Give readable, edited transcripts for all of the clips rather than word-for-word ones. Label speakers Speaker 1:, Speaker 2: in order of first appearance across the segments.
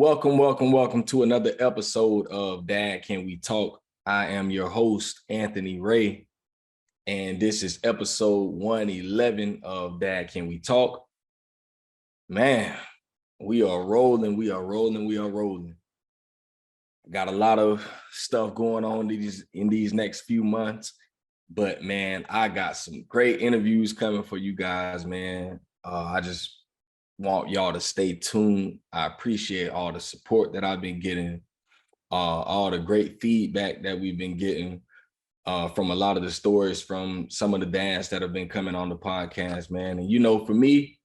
Speaker 1: Welcome to another episode of Dad Can We Talk? I am your host, Anthony Ray, and this is episode 111 of Dad Can We Talk? Man, we are rolling. Got a lot of stuff going on in these next few months, but man, I got some great interviews coming for you guys, man. I just want y'all to stay tuned. I appreciate all the support that I've been getting, all the great feedback that we've been getting from a lot of the stories from some of the dads that have been coming on the podcast, man. And for me,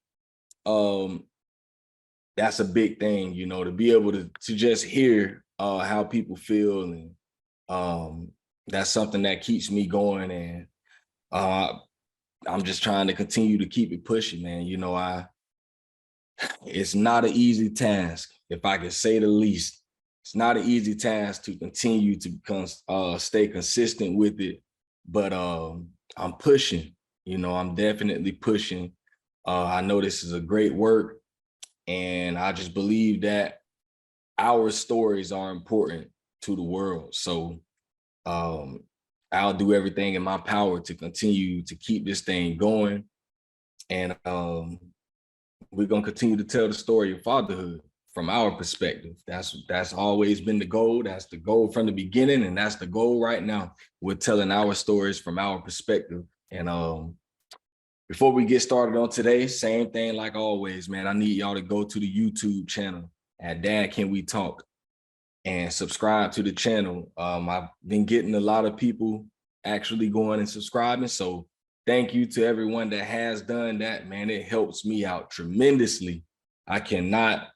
Speaker 1: that's a big thing, to be able to just hear how people feel, and that's something that keeps me going. And I'm just trying to continue to keep it pushing, man. It's not an easy task, if I can say the least. It's not an easy task to continue to stay consistent with it, but I'm pushing. I'm definitely pushing. I know this is a great work, and I just believe that our stories are important to the world. So I'll do everything in my power to continue to keep this thing going, and we're going to continue to tell the story of fatherhood from our perspective. That's always been the goal. That's the goal from the beginning, and that's the goal right now. We're telling our stories from our perspective. And before we get started on today, same thing like always, man. I need y'all to go to the YouTube channel at Dad Can We Talk and subscribe to the channel. I've been getting a lot of people actually going and subscribing, so thank you to everyone that has done that, man. It helps me out tremendously. I cannot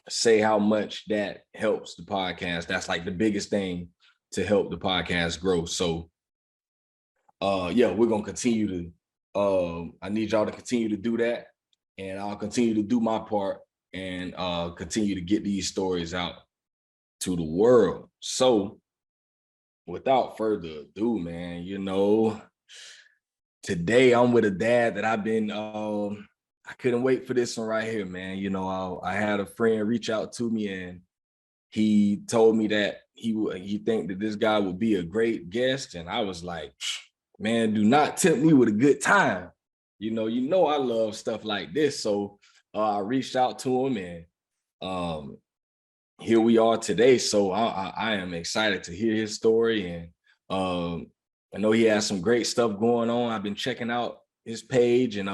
Speaker 1: say how much that helps the podcast. That's like the biggest thing to help the podcast grow. So we're going to continue to, I need y'all to continue to do that. And I'll continue to do my part and continue to get these stories out to the world. So without further ado, man, today I'm with a dad that I've been, I couldn't wait for this one right here, man. I had a friend reach out to me, and he told me that he think that this guy would be a great guest. And I was like, man, do not tempt me with a good time. I love stuff like this. So I reached out to him, and here we are today. So I am excited to hear his story. And I know he has some great stuff going on. I've been checking out his page, and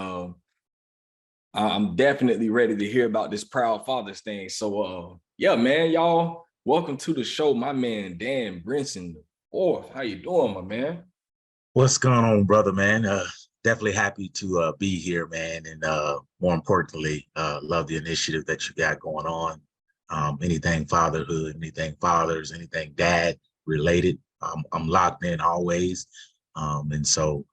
Speaker 1: I'm definitely ready to hear about this Proud Fathers thing. So man, y'all, welcome to the show, my man, Dan Brinson IV. How you doing, my man?
Speaker 2: What's going on, brother, man? Definitely happy to be here, man. And more importantly, love the initiative that you got going on. Anything fatherhood, anything fathers, anything dad related. I'm locked in always. And so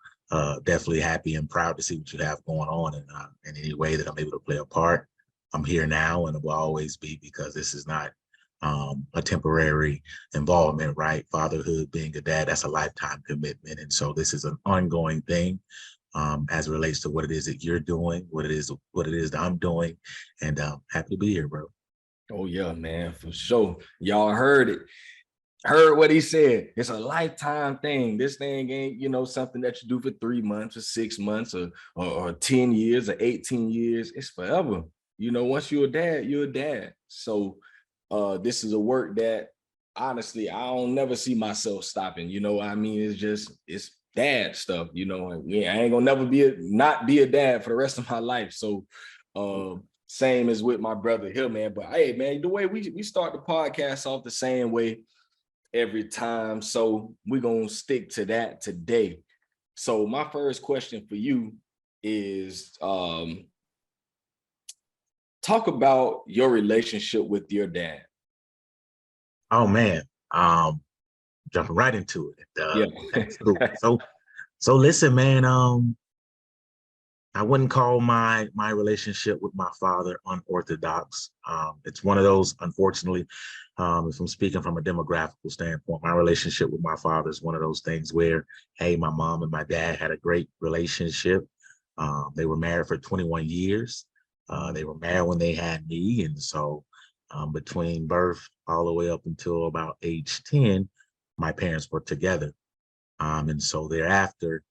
Speaker 2: definitely happy and proud to see what you have going on. And in any way that I'm able to play a part, I'm here now and will always be, because this is not a temporary involvement, right? Fatherhood, being a dad, that's a lifetime commitment. And so this is an ongoing thing as it relates to what it is that you're doing, what it is that I'm doing. And happy to be here, bro.
Speaker 1: Oh yeah, man, for sure. Y'all heard it. Heard what he said. It's a lifetime thing. This thing ain't, something that you do for 3 months or 6 months or 10 years or 18 years. It's forever. Once you're a dad, you're a dad. So this is a work that honestly, I don't never see myself stopping. It's dad stuff, I ain't gonna never not be a dad for the rest of my life. So same as with my brother here, man. But hey, man, the way we start the podcast off the same way every time. So we're going to stick to that today. So my first question for you is talk about your relationship with your dad.
Speaker 2: Oh, man. Jumping right into it. Yeah. So listen, man, I wouldn't call my relationship with my father unorthodox. It's one of those, unfortunately, if I'm speaking from a demographical standpoint, my relationship with my father is one of those things where, hey, my mom and my dad had a great relationship. They were married for 21 years. They were married when they had me. And so Between birth all the way up until about age 10, my parents were together. And so thereafter,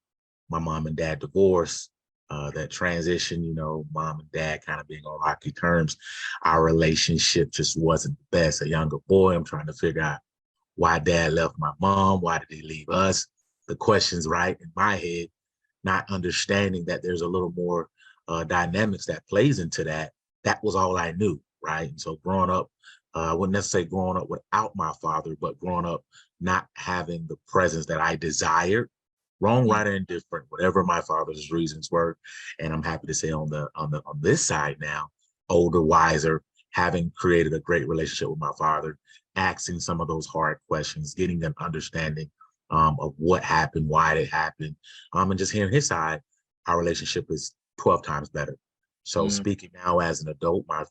Speaker 2: my mom and dad divorced. That transition, mom and dad kind of being on rocky terms, our relationship just wasn't the best. A younger boy, I'm trying to figure out why dad left my mom, why did he leave us? The questions right in my head, not understanding that there's a little more dynamics that plays into that. That was all I knew, right? And so growing up, I wouldn't necessarily growing up without my father, but growing up not having the presence that I desired, wrong, right, or indifferent, whatever my father's reasons were. And I'm happy to say on this side now, older, wiser, having created a great relationship with my father, asking some of those hard questions, getting an understanding of what happened, why it happened, and just hearing his side, our relationship is 12 times better. So
Speaker 1: Mm.
Speaker 2: speaking now as an adult, my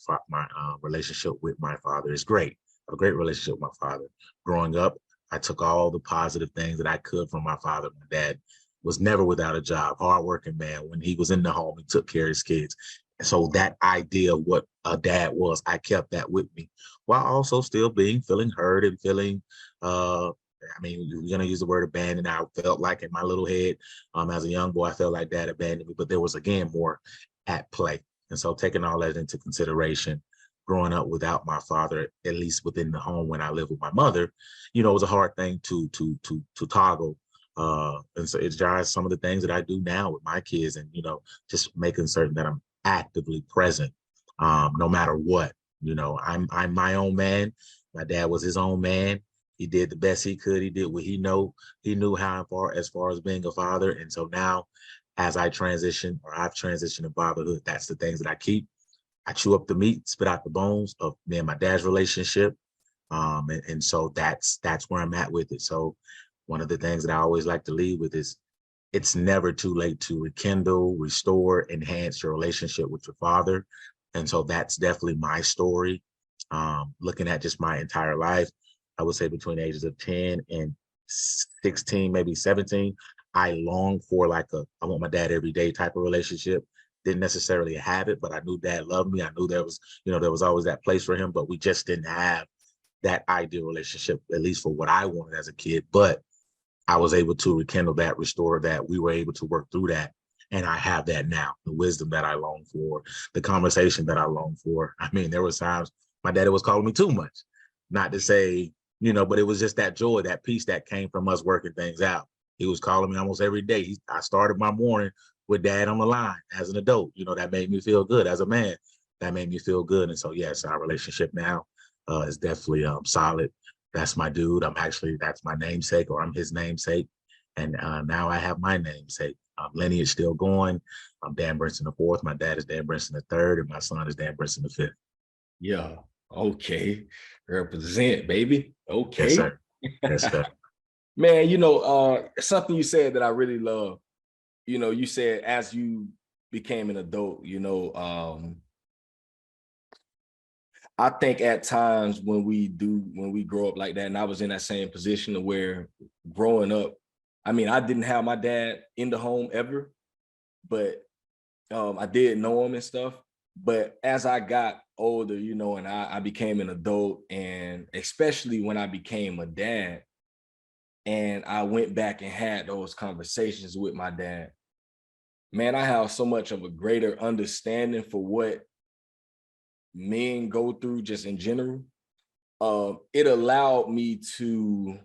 Speaker 2: relationship with my father is great. I have a great relationship with my father. Growing up, I took all the positive things that I could from my father. My dad was never without a job, hardworking man. When he was in the home, he took care of his kids. And so that idea of what a dad was, I kept that with me while also still feeling heard and feeling, we're going to use the word abandoned. I felt like in my little head, as a young boy, I felt like dad abandoned me, but there was, again, more at play. And so taking all that into consideration, growing up without my father, at least within the home when I lived with my mother, it was a hard thing to toggle. And so it's just some of the things that I do now with my kids, and just making certain that I'm actively present, no matter what. I'm my own man. My dad was his own man. He did the best he could. He did what he knew how far as being a father. And so now, as I've transitioned to fatherhood, that's the things that I keep. I chew up the meat, spit out the bones of me and my dad's relationship. And so that's where I'm at with it. So one of the things that I always like to lead with is it's never too late to rekindle, restore, enhance your relationship with your father. And so that's definitely my story. Looking at just my entire life, I would say between the ages of 10 and 16, maybe 17, I longed for I want my dad every day type of relationship. Didn't necessarily have it, but I knew dad loved me. I knew there was always that place for him, but we just didn't have that ideal relationship, at least for what I wanted as a kid. But I was able to rekindle that, restore that. We were able to work through that. And I have that now, the wisdom that I long for, the conversation that I long for. I mean, there was times my daddy was calling me too much, not to say, but it was just that joy, that peace that came from us working things out. He was calling me almost every day. I started my morning with dad on the line as an adult. That made me feel good as a man. That made me feel good. And so, yes, our relationship now is definitely solid. That's my dude. That's my namesake, or I'm his namesake. And now I have my namesake. Lineage still going. I'm Dan Brinson IV. My dad is Dan Brinson III, and my son is Dan Brinson V.
Speaker 1: Yeah. Okay. Represent, baby.
Speaker 2: Yes,
Speaker 1: Okay.
Speaker 2: sir. Yes, sir.
Speaker 1: Man, something you said that I really love. You said as you became an adult, I think at times when we grow up like that, and I was in that same position of where growing up, I mean, I didn't have my dad in the home ever, but I did know him and stuff. But as I got older, and I became an adult, and especially when I became a dad, and I went back and had those conversations with my dad, man, I have so much of a greater understanding for what men go through just in general. It allowed me to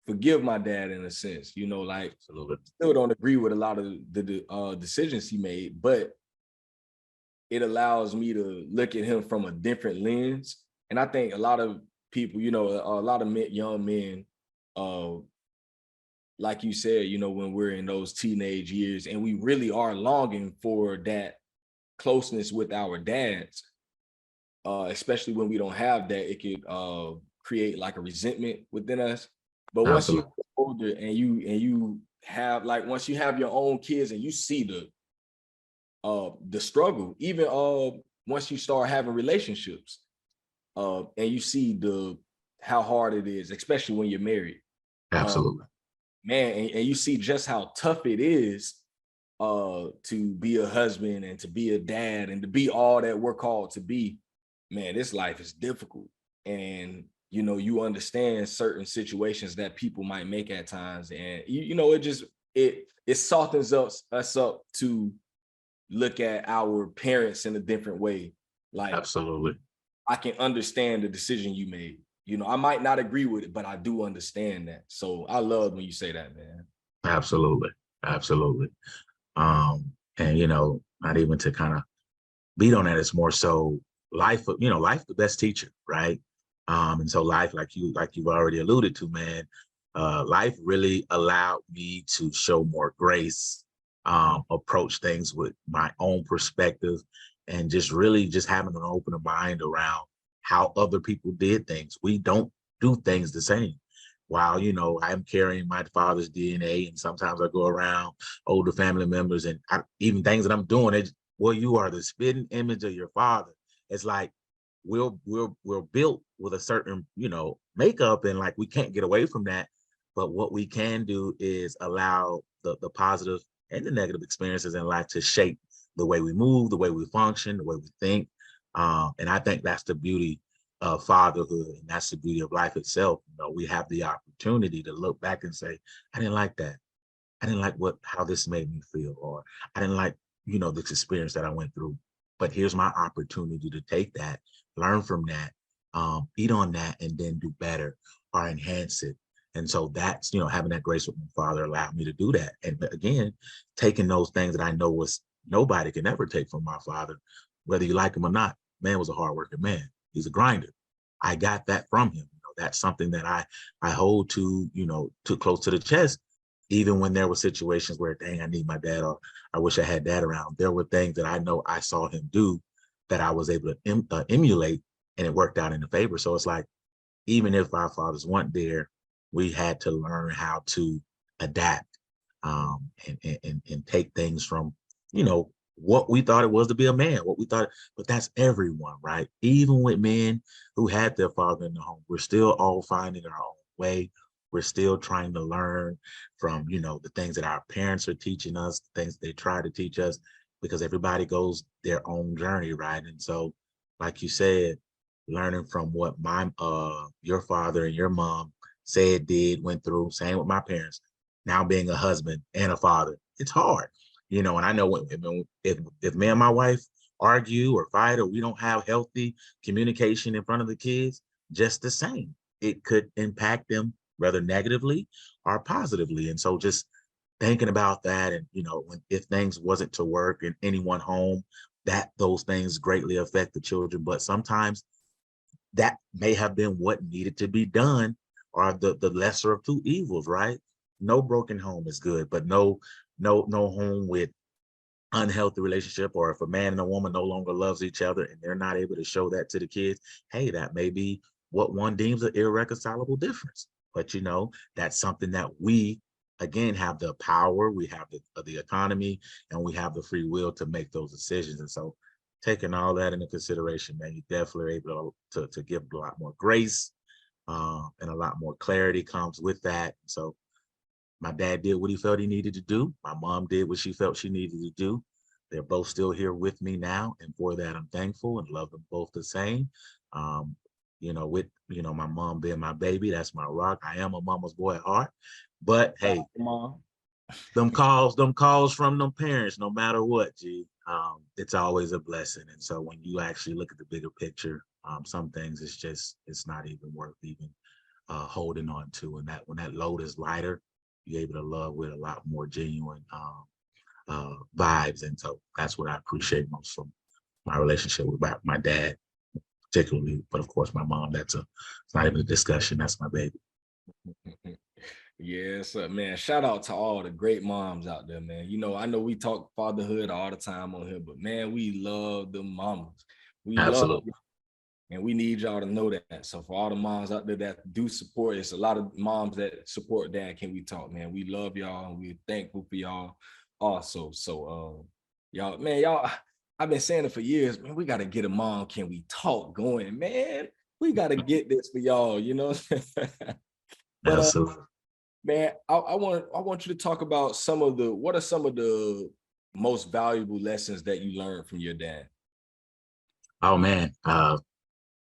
Speaker 1: forgive my dad in a sense, like
Speaker 2: Absolutely.
Speaker 1: still don't agree with a lot of the decisions he made, but it allows me to look at him from a different lens. And I think a lot of people, a lot of young men, uh, like you said, when we're in those teenage years and we really are longing for that closeness with our dads, especially when we don't have that, it could create like a resentment within us. But once you
Speaker 2: Absolutely.
Speaker 1: get older and you have once you have your own kids and you see the struggle, even once you start having relationships, and you see how hard it is, especially when you're married,
Speaker 2: Absolutely.
Speaker 1: man, and you see just how tough it is to be a husband and to be a dad and to be all that we're called to be. man, this life is difficult. And, you know, you understand certain situations that people might make at times. And, you know, it softens us up to look at our parents in a different way. Like,
Speaker 2: Absolutely.
Speaker 1: I can understand the decision you made. You know, I might not agree with it, but I do understand that. So I love when you say that, man.
Speaker 2: Absolutely. Absolutely. And not even to kind of beat on that, it's more so life, life the best teacher, right? And so life, like you've already alluded to, man, life really allowed me to show more grace, approach things with my own perspective, and just really just having an open mind around how other people did things. We don't do things the same. While I'm carrying my father's DNA, and sometimes I go around older family members, and even things that I'm doing, well, you are the spitting image of your father. It's like we're built with a certain makeup, and like we can't get away from that. But what we can do is allow the positive and the negative experiences in life to shape the way we move, the way we function, the way we think. And I think that's the beauty of fatherhood, and that's the beauty of life itself. We have the opportunity to look back and say, I didn't like that. I didn't like how this made me feel, or I didn't like, this experience that I went through. But here's my opportunity to take that, learn from that, eat on that, and then do better or enhance it. And so that's, having that grace with my father allowed me to do that. And again, taking those things that I know was nobody can ever take from my father, whether you like him or not. Man was a hardworking man. He's a grinder. I got that from him. That's something that I hold too close to the chest. Even when there were situations where, dang, I need my dad, or I wish I had dad around, there were things that I know I saw him do that I was able to emulate, and it worked out in the favor. So it's like, even if our fathers weren't there, we had to learn how to adapt, and take things from, what we thought it was to be a man, what we thought, but that's everyone, right? Even with men who had their father in the home, we're still all finding our own way. We're still trying to learn from, the things that our parents are teaching us, the things they try to teach us, because everybody goes their own journey, right? And so, like you said, learning from what your father and your mom said, did, went through, same with my parents. Now being a husband and a father, it's hard, and I know if me and my wife argue or fight, or we don't have healthy communication in front of the kids, just the same, it could impact them rather negatively or positively. And so just thinking about that, and if things wasn't to work in any one home, that those things greatly affect the children. But sometimes that may have been what needed to be done, or the lesser of two evils, right? No broken home is good, but no home with unhealthy relationship, or if a man and a woman no longer loves each other and they're not able to show that to the kids, hey, that may be what one deems an irreconcilable difference. But that's something that we, again, have the power, we have the autonomy, and we have the free will to make those decisions. And so taking all that into consideration, man, you definitely are able to give a lot more grace, and a lot more clarity comes with that. So my dad did what he felt he needed to do. My mom did what she felt she needed to do. They're both still here with me now, and for that, I'm thankful and love them both the same. With my mom being my baby, that's my rock. I am a mama's boy at heart. But hey,
Speaker 1: Mom.
Speaker 2: them calls from them parents, no matter what, it's always a blessing. And so when you actually look at the bigger picture, some things it's not even worth even holding on to. And that when that load is lighter, you're able to love with a lot more genuine vibes. And so that's what I appreciate most from my relationship with my dad, particularly. But of course, my mom, it's not even a discussion. That's my baby.
Speaker 1: Yes, man. Shout out to all the great moms out there, man. I know we talk fatherhood all the time on here, but man, we love the mamas. We love,
Speaker 2: Absolutely.
Speaker 1: and we need y'all to know that. So for all the moms out there that do support, it's a lot of moms that support Dad Can We Talk, man. We love y'all, and we're thankful for y'all also. So y'all, man, I've been saying it for years, man. We got to get a Mom Can We Talk going, man. We got to get this for y'all. But
Speaker 2: Absolutely.
Speaker 1: man, I want you to talk about what are some of the most valuable lessons that you learned from your dad?
Speaker 2: Oh man.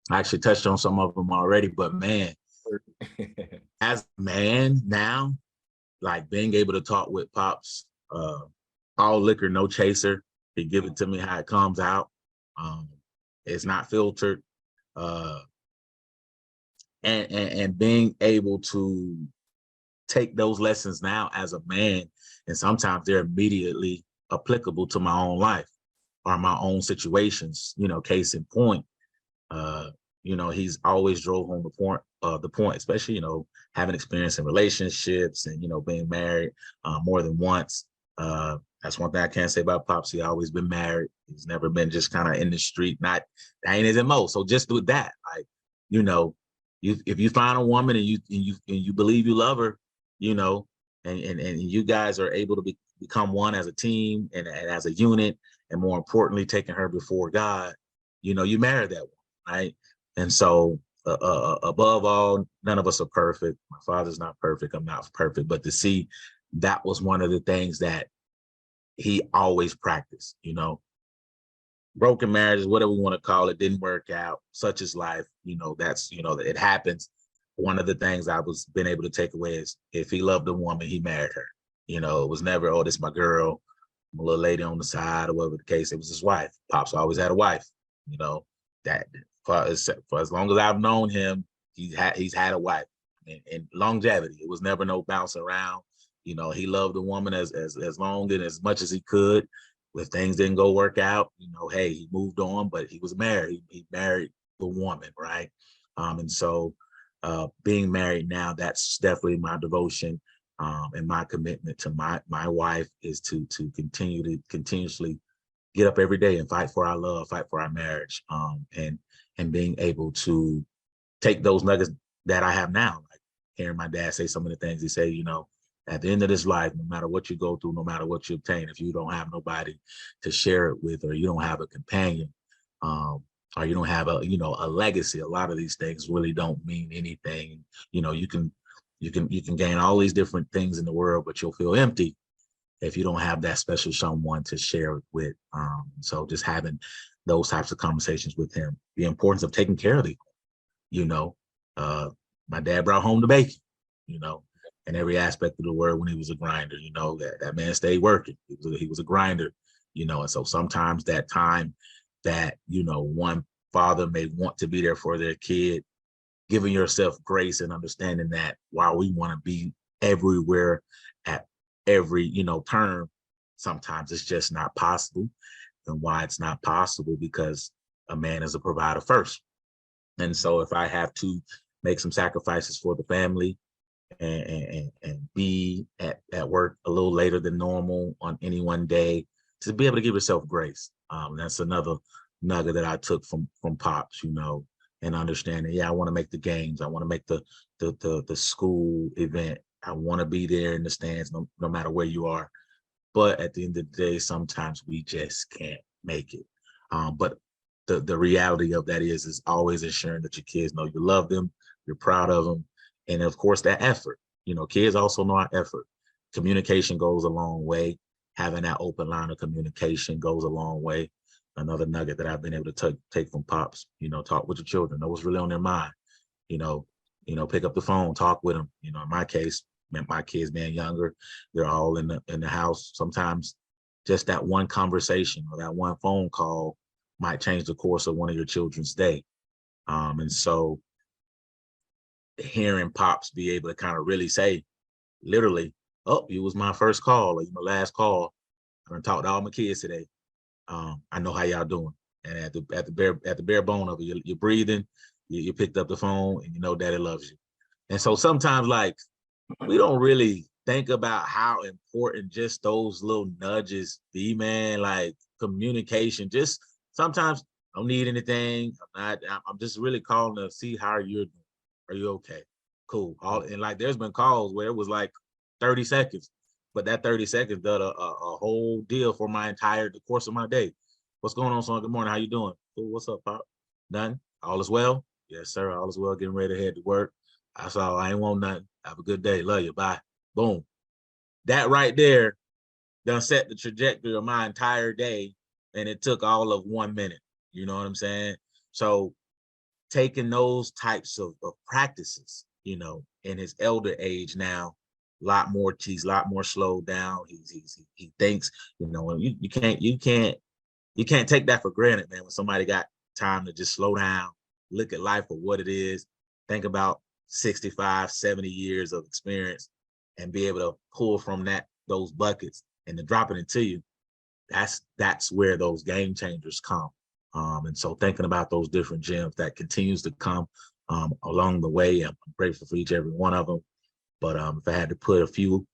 Speaker 2: I actually touched on some of them already, but man, as a man now, like being able to talk with Pops, all liquor, no chaser. He give it to me how it comes out. Um, it's not filtered. Uh, and being able to take those lessons now as a man, and sometimes they're immediately applicable to my own life or my own situations. You know, case in point, uh, you know, he's always drove home the point, especially, you know, having experience in relationships and, you know, being married more than once. That's one thing I can't say about Pops. He always been married. He's never been just kind of in the street. Not that ain't his MO. So just with that, like, you know, if you find a woman and you believe you love her, you know, and you guys are able to become one as a team and as a unit, and more importantly, taking her before God, you know, you marry that one, right? And so above all, none of us are perfect. My father's not perfect. I'm not perfect. But to see that was one of the things that he always practiced, you know, broken marriages, whatever we want to call it, didn't work out. Such is life. You know, that's, you know, it happens. One of the things I was been able to take away is if he loved a woman, he married her. You know, it was never, oh, this is my girl, my little lady on the side, or whatever the case. It was his wife. Pops always had a wife. You know, that for as long as I've known him, he's had a wife, and longevity. It was never no bouncing around. You know, he loved the woman as long and as much as he could. If things didn't go work out, you know, hey, he moved on, but he was married. He married the woman, right? And so being married now, that's definitely my devotion, and my commitment to my wife is to continuously get up every day and fight for our love, fight for our marriage, and being able to take those nuggets that I have now, like hearing my dad say some of the things he say, you know, at the end of this life, no matter what you go through, no matter what you obtain, if you don't have nobody to share it with, or you don't have a companion, or you don't have a, you know, a legacy, a lot of these things really don't mean anything. You know, you can gain all these different things in the world, but you'll feel empty if you don't have that special someone to share it with. So just having those types of conversations with him, the importance of taking care of the, you know, uh, my dad brought home the bacon, you know, in every aspect of the word when he was a grinder, you know, that man stayed working. He was a grinder, you know, and so sometimes that time that, you know, one father may want to be there for their kid, giving yourself grace and understanding that while we want to be everywhere at every, you know, turn, sometimes it's just not possible. And why it's not possible, because a man is a provider first. And so if I have to make some sacrifices for the family and be at work a little later than normal on any one day, to be able to give yourself grace. That's another nugget that I took from Pops, you know, and understanding, yeah, I want to make the games. I want to make the school event. I want to be there in the stands, no matter where you are. But at the end of the day, sometimes we just can't make it. But the reality of that is always ensuring that your kids know you love them, you're proud of them, and of course that effort. You know, kids also know our effort. Communication goes a long way. Having that open line of communication goes a long way. Another nugget that I've been able to take from Pops. You know, talk with your children, know what's really on their mind. You know, pick up the phone, talk with them. You know, in my case, my kids being younger, they're all in the house. Sometimes just that one conversation or that one phone call might change the course of one of your children's day. And so hearing Pops be able to kind of really say, literally, oh, you was my first call, or you my last call. I done talked to all my kids today. I know how y'all doing. And at the bare bone of it, you're breathing, you picked up the phone, and you know daddy loves you. And so sometimes, like, we don't really think about how important just those little nudges be, man. Like communication, just sometimes I don't need anything. I'm just really calling to see how you're doing. Are you okay? Cool. And like there's been calls where it was like 30 seconds, but that 30 seconds did a whole deal for the course of my day. What's going on, son? Good morning. How you doing? Cool. What's up, Pop? Nothing. All is well? Yes, sir. All is well. Getting ready to head to work. That's all. I ain't want nothing. Have a good day. Love you. Bye. Boom. That right there done set the trajectory of my entire day. And it took all of 1 minute. You know what I'm saying? So taking those types of practices, you know, in his elder age now, he's a lot more slowed down. He thinks, you know, and you can't take that for granted, man. When somebody got time to just slow down, look at life for what it is, think about 65, 70 years of experience and be able to pull from those buckets and to drop it into you, that's where those game changers come. And so thinking about those different gems that continues to come along the way, I'm grateful for each every one of them. But if I had to put a few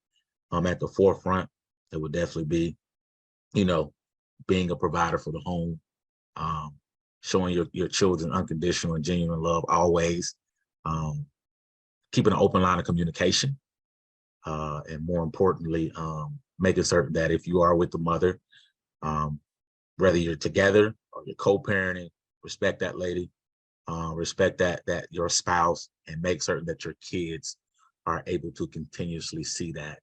Speaker 2: at the forefront, it would definitely be, you know, being a provider for the home, showing your children unconditional and genuine love always, keeping an open line of communication, and more importantly, making certain that if you are with the mother, whether you're together or you're co-parenting, respect that lady, respect that your spouse, and make certain that your kids are able to continuously see that,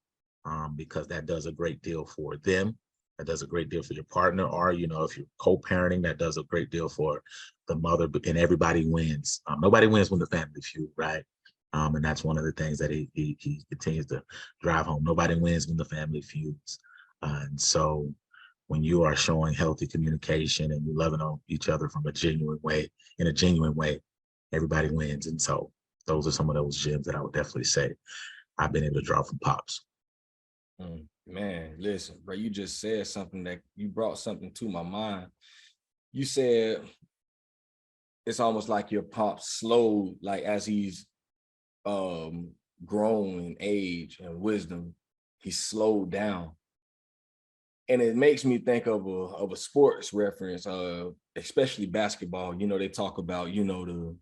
Speaker 2: because that does a great deal for them. That does a great deal for your partner, or, you know, if you're co-parenting, that does a great deal for the mother, and everybody wins. Nobody wins when the family feud, right? And that's one of the things that he continues to drive home. Nobody wins when the family feuds. And so when you are showing healthy communication and you're loving on each other from a genuine way, everybody wins. And so those are some of those gems that I would definitely say I've been able to draw from Pops.
Speaker 1: Man, listen, bro, you just said something that you brought something to my mind. You said it's almost like your pop slowed, like as he's grown in age and wisdom, he slowed down. And it makes me think of a sports reference, especially basketball. You know, they talk about, you know,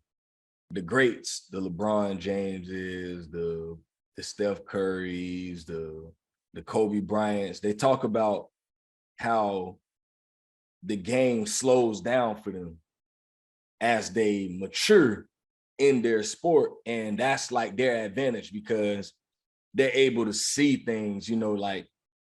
Speaker 1: the greats, the LeBron Jameses, the Steph Currys, the Kobe Bryants. They talk about how the game slows down for them as they mature in their sport. And that's like their advantage because they're able to see things, you know, like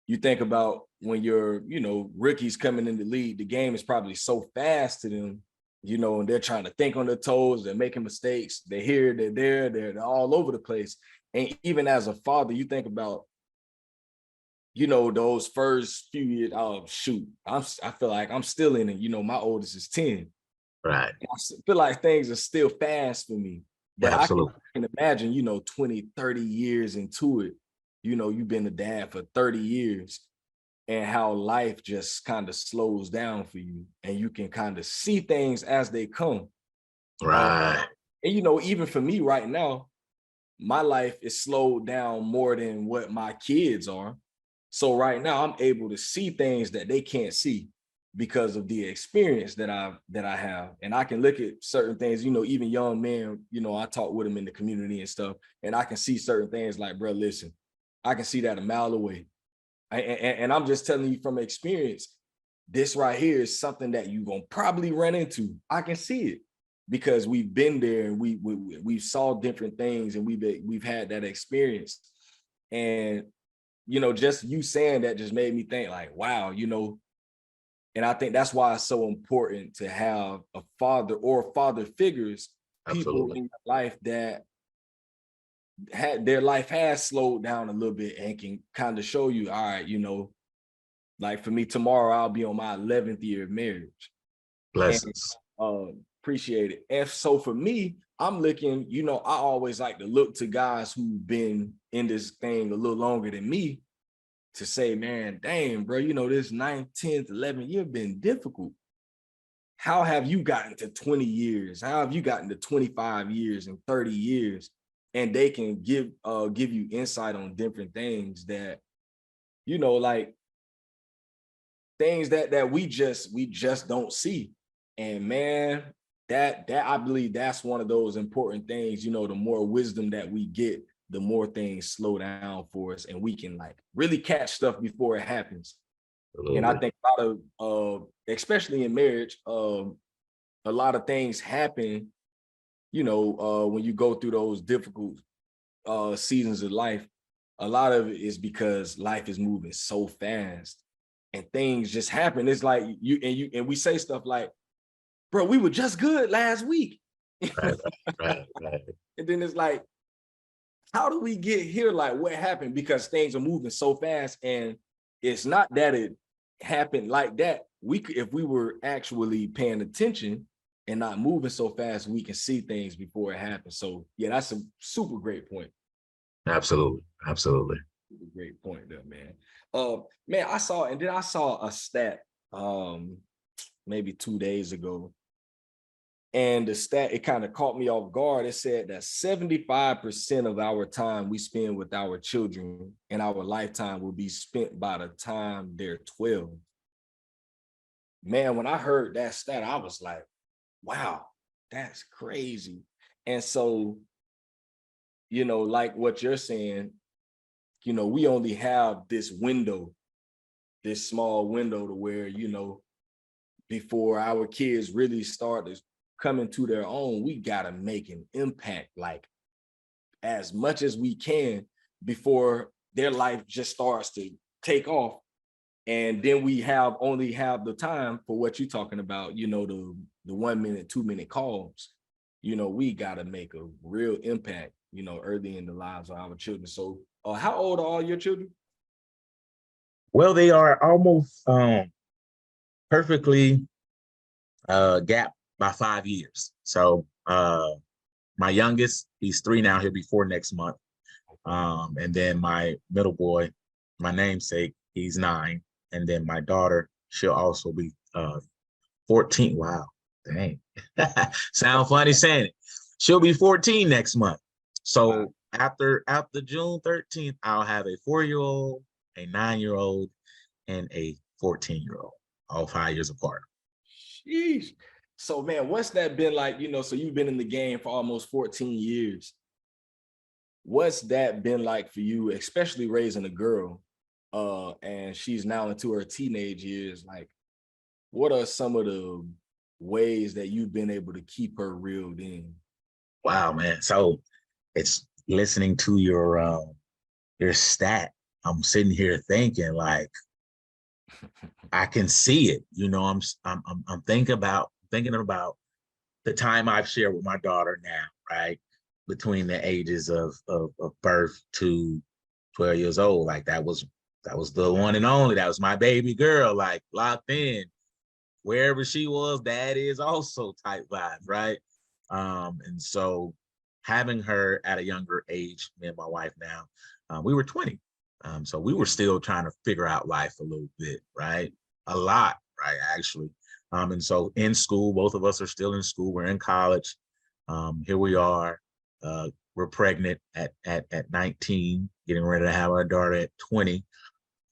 Speaker 1: you think about when you're, you know, rookies coming in the league, the game is probably so fast to them, you know, and they're trying to think on their toes, they're making mistakes, they're here, they're there, they're all over the place. And even as a father, you think about, you know, those first few years, oh shoot, I feel like I'm still in it. You know, my oldest is 10.
Speaker 2: Right.
Speaker 1: I feel like things are still fast for me.
Speaker 2: Yeah,
Speaker 1: But I
Speaker 2: absolutely.
Speaker 1: can imagine, you know, 20, 30 years into it, you know, you've been a dad for 30 years and how life just kind of slows down for you and you can kind of see things as they come.
Speaker 2: Right.
Speaker 1: And, you know, even for me right now, my life is slowed down more than what my kids are. So right now I'm able to see things that they can't see because of the experience that I have. And I can look at certain things, you know, even young men, you know, I talk with them in the community and stuff, and I can see certain things like, bro, listen, I can see that a mile away. And I'm just telling you from experience, this right here is something that you're gonna probably run into. I can see it because we've been there and we saw different things and we've had that experience. And you know, just you saying that just made me think like, wow, you know, and I think that's why it's so important to have a father or father figures, people
Speaker 2: Absolutely.
Speaker 1: in your life that had their life has slowed down a little bit and can kind of show you, all right, you know, like for me, tomorrow I'll be on my 11th year of marriage. And
Speaker 2: Blessings.
Speaker 1: appreciate it. And so for me, I'm looking, you know, I always like to look to guys who've been in this thing a little longer than me to say, man, dang, bro, you know, this 9th, 10th, 11th year been difficult. How have you gotten to 20 years? How have you gotten to 25 years and 30 years? And they can give you insight on different things that, you know, like things that we just don't see. And man, that I believe that's one of those important things. You know, the more wisdom that we get, the more things slow down for us and we can like really catch stuff before it happens. And I
Speaker 2: Absolutely.
Speaker 1: think a lot of especially in marriage, a lot of things happen, you know, when you go through those difficult seasons of life. A lot of it is because life is moving so fast and things just happen. It's like you and we say stuff like, bro, we were just good last week.
Speaker 2: right, right.
Speaker 1: And then it's like, how do we get here? Like, what happened? Because things are moving so fast, and it's not that it happened like that. We could, if we were actually paying attention and not moving so fast, we can see things before it happens. So yeah, that's a super great point.
Speaker 2: Absolutely, absolutely.
Speaker 1: Super great point there, man. Man, I saw a stat maybe 2 days ago. And the stat, it kind of caught me off guard. It said that 75% of our time we spend with our children in our lifetime will be spent by the time they're 12. Man, when I heard that stat, I was like, wow, that's crazy. And so, like what you're saying, we only have this window, this small window to where, before our kids really start to come into their own, we got to make an impact, like as much as we can before their life just starts to take off. And then we only have the time for what you're talking about, the 1 minute, 2 minute calls. We got to make a real impact, early in the lives of our children. So how old are all your children?
Speaker 2: Well, they are almost perfectly gapped by 5 years. So my youngest, he's 3 now, he'll be 4 next month. And then my middle boy, my namesake, he's 9. And then my daughter, she'll also be 14. Wow, dang. Sound funny saying it. She'll be 14 next month. So after June 13th, I'll have a 4-year-old, a 9-year-old, and a 14-year-old, all 5 years apart.
Speaker 1: Sheesh. So man, what's that been like? So you've been in the game for almost 14 years. What's that been like for you, especially raising a girl? And she's now into her teenage years. Like, what are some of the ways that you've been able to keep her reeled in?
Speaker 2: Wow, man. So it's listening to your stat. I'm sitting here thinking like I can see it. I'm thinking about the time I've shared with my daughter now, right? Between the ages of birth to 12 years old. Like that was the one and only. That was my baby girl, like locked in. Wherever she was, dad is also type vibes, right? And so having her at a younger age, me and my wife now, we were 20. So we were still trying to figure out life a little bit, right? A lot, right, actually. And so in school, both of us are still in school. We're in college. Here we are. We're pregnant at 19, getting ready to have our daughter at 20.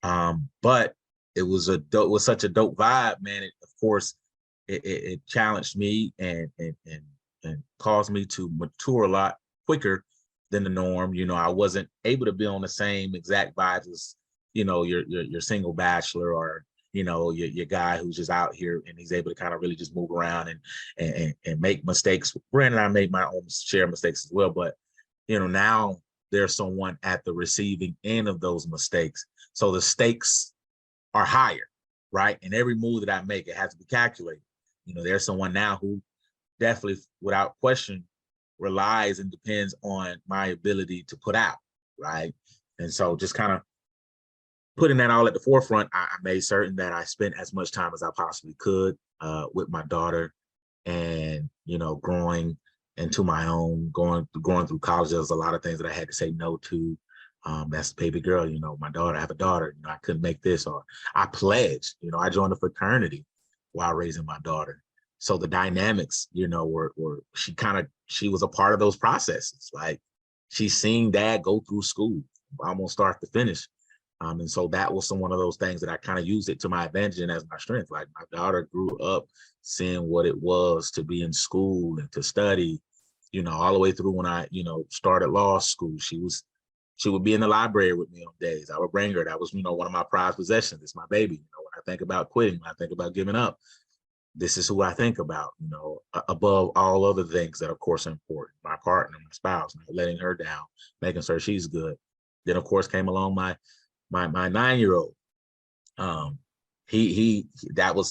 Speaker 2: But it was such a dope vibe, man. Of course, it challenged me and caused me to mature a lot quicker than the norm. I wasn't able to be on the same exact vibes as, your single bachelor or, your guy who's just out here and he's able to kind of really just move around and make mistakes. Granted, I made my own share of mistakes as well, but, now there's someone at the receiving end of those mistakes. So the stakes are higher, right? And every move that I make, it has to be calculated. There's someone now who definitely, without question, relies and depends on my ability to put out, right? And so just kind of putting that all at the forefront, I made certain that I spent as much time as I possibly could with my daughter and, growing into my own, going through college. There was a lot of things that I had to say no to. That's the baby girl, my daughter, I have a daughter, I couldn't make this, or I pledged, I joined a fraternity while raising my daughter. So the dynamics, were she was a part of those processes. Like she's seen dad go through school, almost start to finish. And so that was one of those things that I kind of used it to my advantage and as my strength. Like my daughter grew up seeing what it was to be in school and to study, all the way through when I, started law school. She would be in the library with me on days. I would bring her. That was, one of my prized possessions. It's my baby. When I think about quitting, when I think about giving up, this is who I think about, above all other things that, of course, are important. My partner, my spouse, not letting her down, making sure she's good. Then, of course, came along my 9-year-old.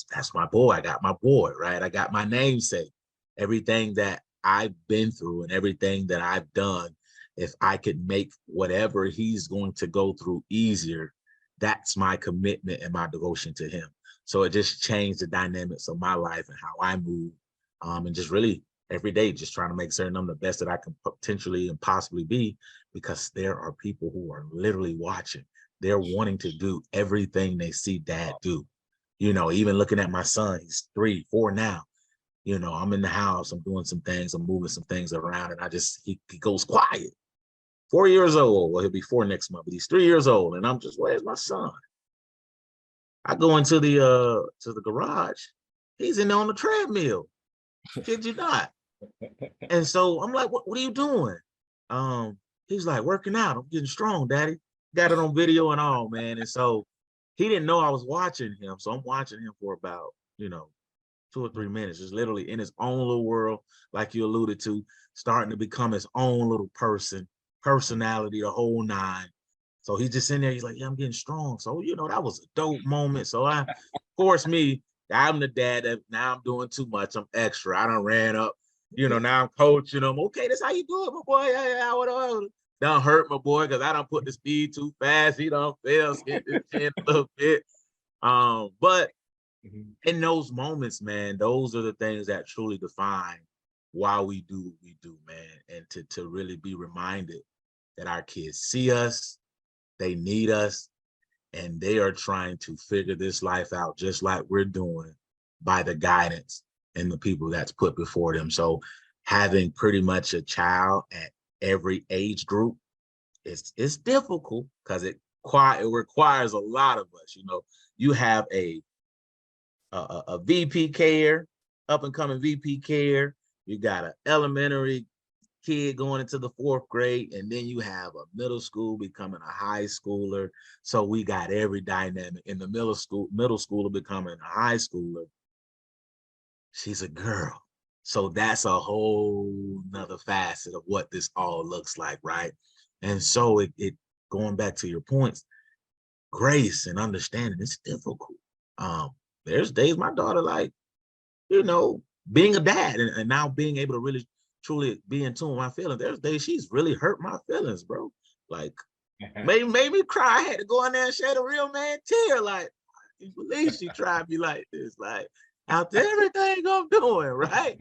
Speaker 2: That's my boy. I got my boy, right? I got my namesake. Everything that I've been through and everything that I've done, if I could make whatever he's going to go through easier, that's my commitment and my devotion to him. So it just changed the dynamics of my life and how I move. And just really every day, just trying to make certain I'm the best that I can potentially and possibly be, because there are people who are literally watching. They're wanting to do everything they see dad do. You know, even looking at my son, he's 3, 4 now. You know, I'm in the house, I'm doing some things, I'm moving some things around, and he goes quiet. 4 years old. Well, he'll be 4 next month, but he's 3 years old. And I'm just, where's my son? I go into the garage. He's in there on the treadmill. Kid you not. And so I'm like, what are you doing? He's like, working out. I'm getting strong, daddy. Got it on video and all, man. And so he didn't know I was watching him. So I'm watching him for about, 2 or 3 minutes, just literally in his own little world, like you alluded to, starting to become his own little personality, the whole nine. So he's just in there, he's like, yeah, I'm getting strong. So, that was a dope moment. So I forced me, I'm the dad that now I'm doing too much. I'm extra. I done ran up, now I'm coaching him. Okay, that's how you do it, my boy. Yeah, whatever. Done hurt my boy because I done put the speed too fast. He done fell, hit his chin a little bit. But in those moments, man, those are the things that truly define why we do what we do, man. And to really be reminded that our kids see us, they need us, and they are trying to figure this life out just like we're doing by the guidance and the people that's put before them. So having pretty much a child at every age group, it's difficult because it requires a lot of us. You have a VP care, up and coming VP care. You got an elementary kid going into the 4th grade, and then you have a middle school becoming a high schooler. So we got every dynamic in the middle schooler becoming a high schooler. She's a girl. So that's a whole nother facet of what this all looks like, right? And so it going back to your points, grace and understanding, it's difficult. There's days my daughter like, being a dad and now being able to really truly be in tune with my feelings. There's days she's really hurt my feelings, bro. Like made me cry. I had to go in there and shed a real man tear. Like, you believe she tried me like this, like after everything I'm doing, right?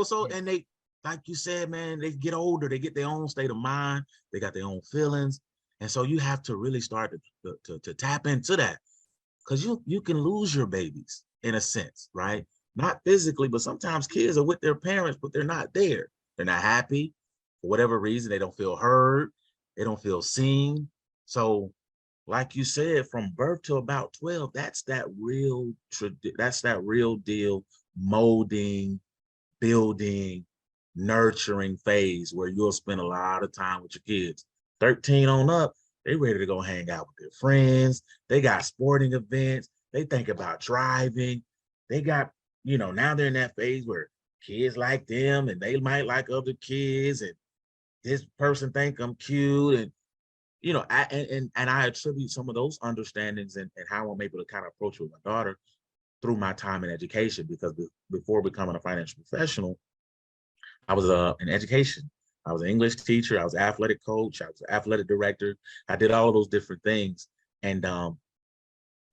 Speaker 2: So and they, like you said, man, they get older, they get their own state of mind, they got their own feelings. And so you have to really start to tap into that. Because you can lose your babies in a sense, right? Not physically, but sometimes kids are with their parents, but they're not there. They're not happy for whatever reason. They don't feel heard. They don't feel seen. So, like you said, from birth to about 12, that's that real deal molding, building, nurturing phase where you'll spend a lot of time with your kids. 13 on up, they ready to go hang out with their friends. They got sporting events. They think about driving. They got, now they're in that phase where kids like them and they might like other kids, and this person think I'm cute. And, I attribute some of those understandings and how I'm able to kind of approach with my daughter through my time in education, because before becoming a financial professional, I was in education. I was an English teacher. I was an athletic coach. I was an athletic director. I did all of those different things. And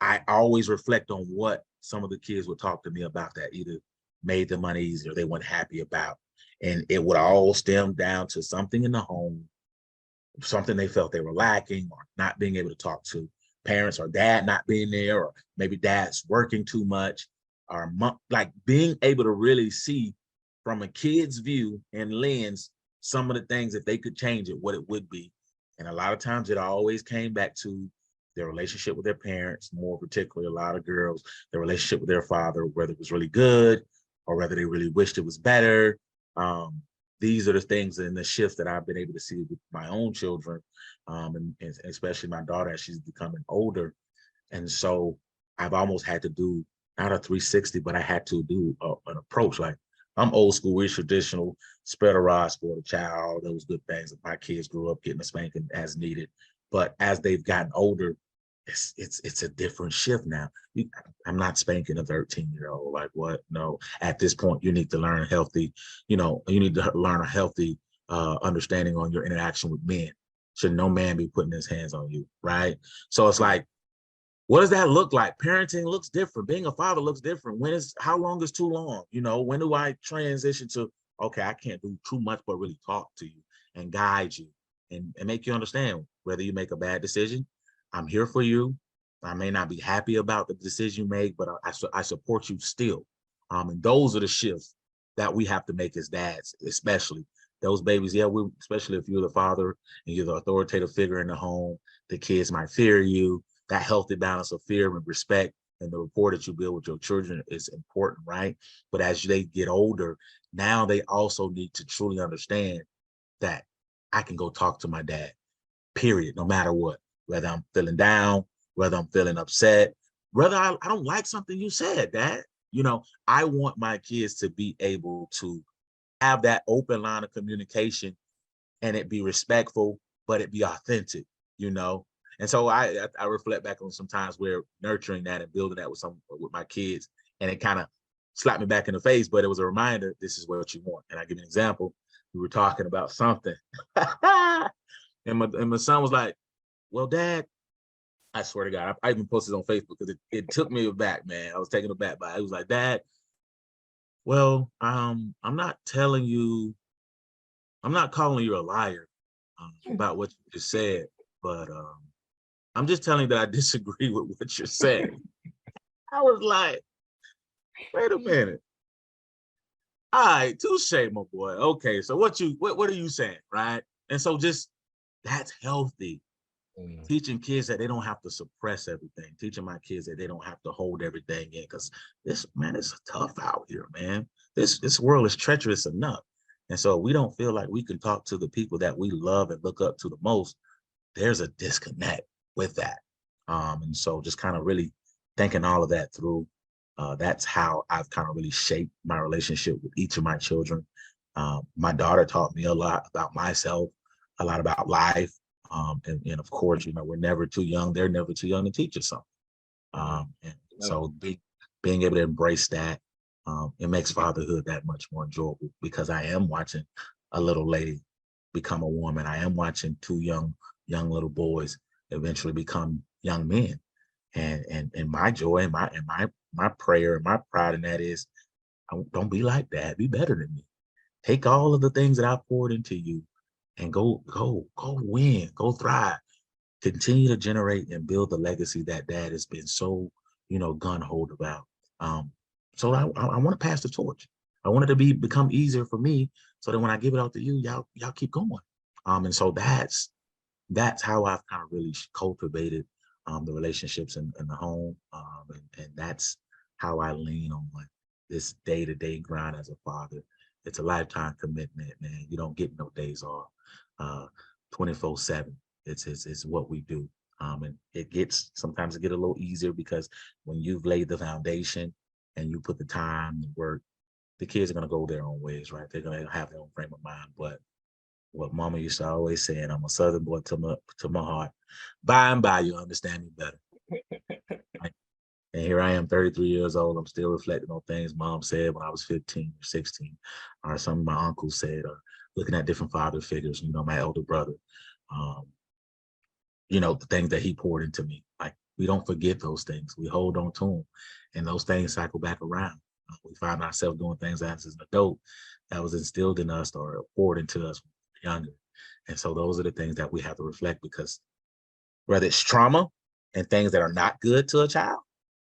Speaker 2: I always reflect on what some of the kids would talk to me about that either made them uneasy or they weren't happy about. And it would all stem down to something in the home, something they felt they were lacking or not being able to talk to parents, or dad not being there, or maybe dad's working too much, or like being able to really see from a kid's view and lens some of the things, if they could change it, what it would be. And a lot of times it always came back to their relationship with their parents, more particularly a lot of girls, their relationship with their father, whether it was really good or whether they really wished it was better. These are the things and the shifts that I've been able to see with my own children, and especially my daughter as she's becoming older. And so I've almost had to do not a 360, but I had to do an approach. Like, I'm old school, we're traditional, spread a rod, spoil the child, all those good things that my kids grew up getting a spanking as needed. But as they've gotten older it's a different shift now. I'm not spanking a 13-year-old. Like what? No. At this point, you need to learn healthy. You need to learn a healthy understanding on your interaction with men. Should no man be putting his hands on you, right? So it's like, what does that look like? Parenting looks different. Being a father looks different. How long is too long? When do I transition to, okay, I can't do too much, but really talk to you and guide you and make you understand whether you make a bad decision. I'm here for you. I may not be happy about the decision you make, but I support you still. And those are the shifts that we have to make as dads, especially those babies. Yeah, especially if you're the father and you're the authoritative figure in the home, the kids might fear you. That healthy balance of fear and respect and the rapport that you build with your children is important, right? But as they get older, now they also need to truly understand that I can go talk to my dad, period, no matter what, whether I'm feeling down, whether I'm feeling upset, whether I don't like something you said, Dad. I want my kids to be able to have that open line of communication and it be respectful, but it be authentic, you know? And so I reflect back on some times where nurturing that and building that with my kids, and it kind of slapped me back in the face, but it was a reminder, this is what you want. And I give you an example. We were talking about something. and my son was like, well, Dad, I swear to God, I even posted on Facebook because it took me aback, man. I was taken aback by it. It was like, Dad, well, I'm not calling you a liar about what you just said, but I'm just telling you that I disagree with what you're saying. I was like, wait a minute. All right, touche, my boy. Okay, so what are you saying, right? And so just that's healthy. Teaching kids that they don't have to suppress everything. Teaching my kids that they don't have to hold everything in, because it's tough out here, man. This world is treacherous enough. And so we don't feel like we can talk to the people that we love and look up to the most. There's a disconnect with that. And so just kind of really thinking all of that through, that's how I've kind of really shaped my relationship with each of my children. My daughter taught me a lot about myself, a lot about life. And of course, we're never too young. They're never too young to teach us something. And so being able to embrace that, it makes fatherhood that much more enjoyable, because I am watching a little lady become a woman. I am watching two young little boys eventually become young men. And my joy and my prayer and my pride in that is, don't be like that. Be better than me. Take all of the things that I poured into you and go win, go thrive. Continue to generate and build the legacy that Dad has been so, gun-ho about. So I want to pass the torch. I want it to become easier for me, so that when I give it out to you, y'all keep going. And so that's how I've kind of really cultivated the relationships in the home. And that's how I lean on this day-to-day grind as a father. It's a lifetime commitment, man. You don't get no days off. 24/7. It's what we do. And sometimes it get a little easier, because when you've laid the foundation and you put the time and work, the kids are going to go their own ways, right? They're going to have their own frame of mind. But what Mama used to always say, and I'm a Southern boy to my heart, by and by, you'll understand me better. Right? And here I am, 33 years old. I'm still reflecting on things Mom said when I was 15 or 16, or some of my uncles said, or looking at different father figures, my elder brother, the things that he poured into me. Like, we don't forget those things. We hold on to them, and those things cycle back around. We find ourselves doing things as an adult that was instilled in us or poured into us when we were younger. And so those are the things that we have to reflect, because whether it's trauma and things that are not good to a child,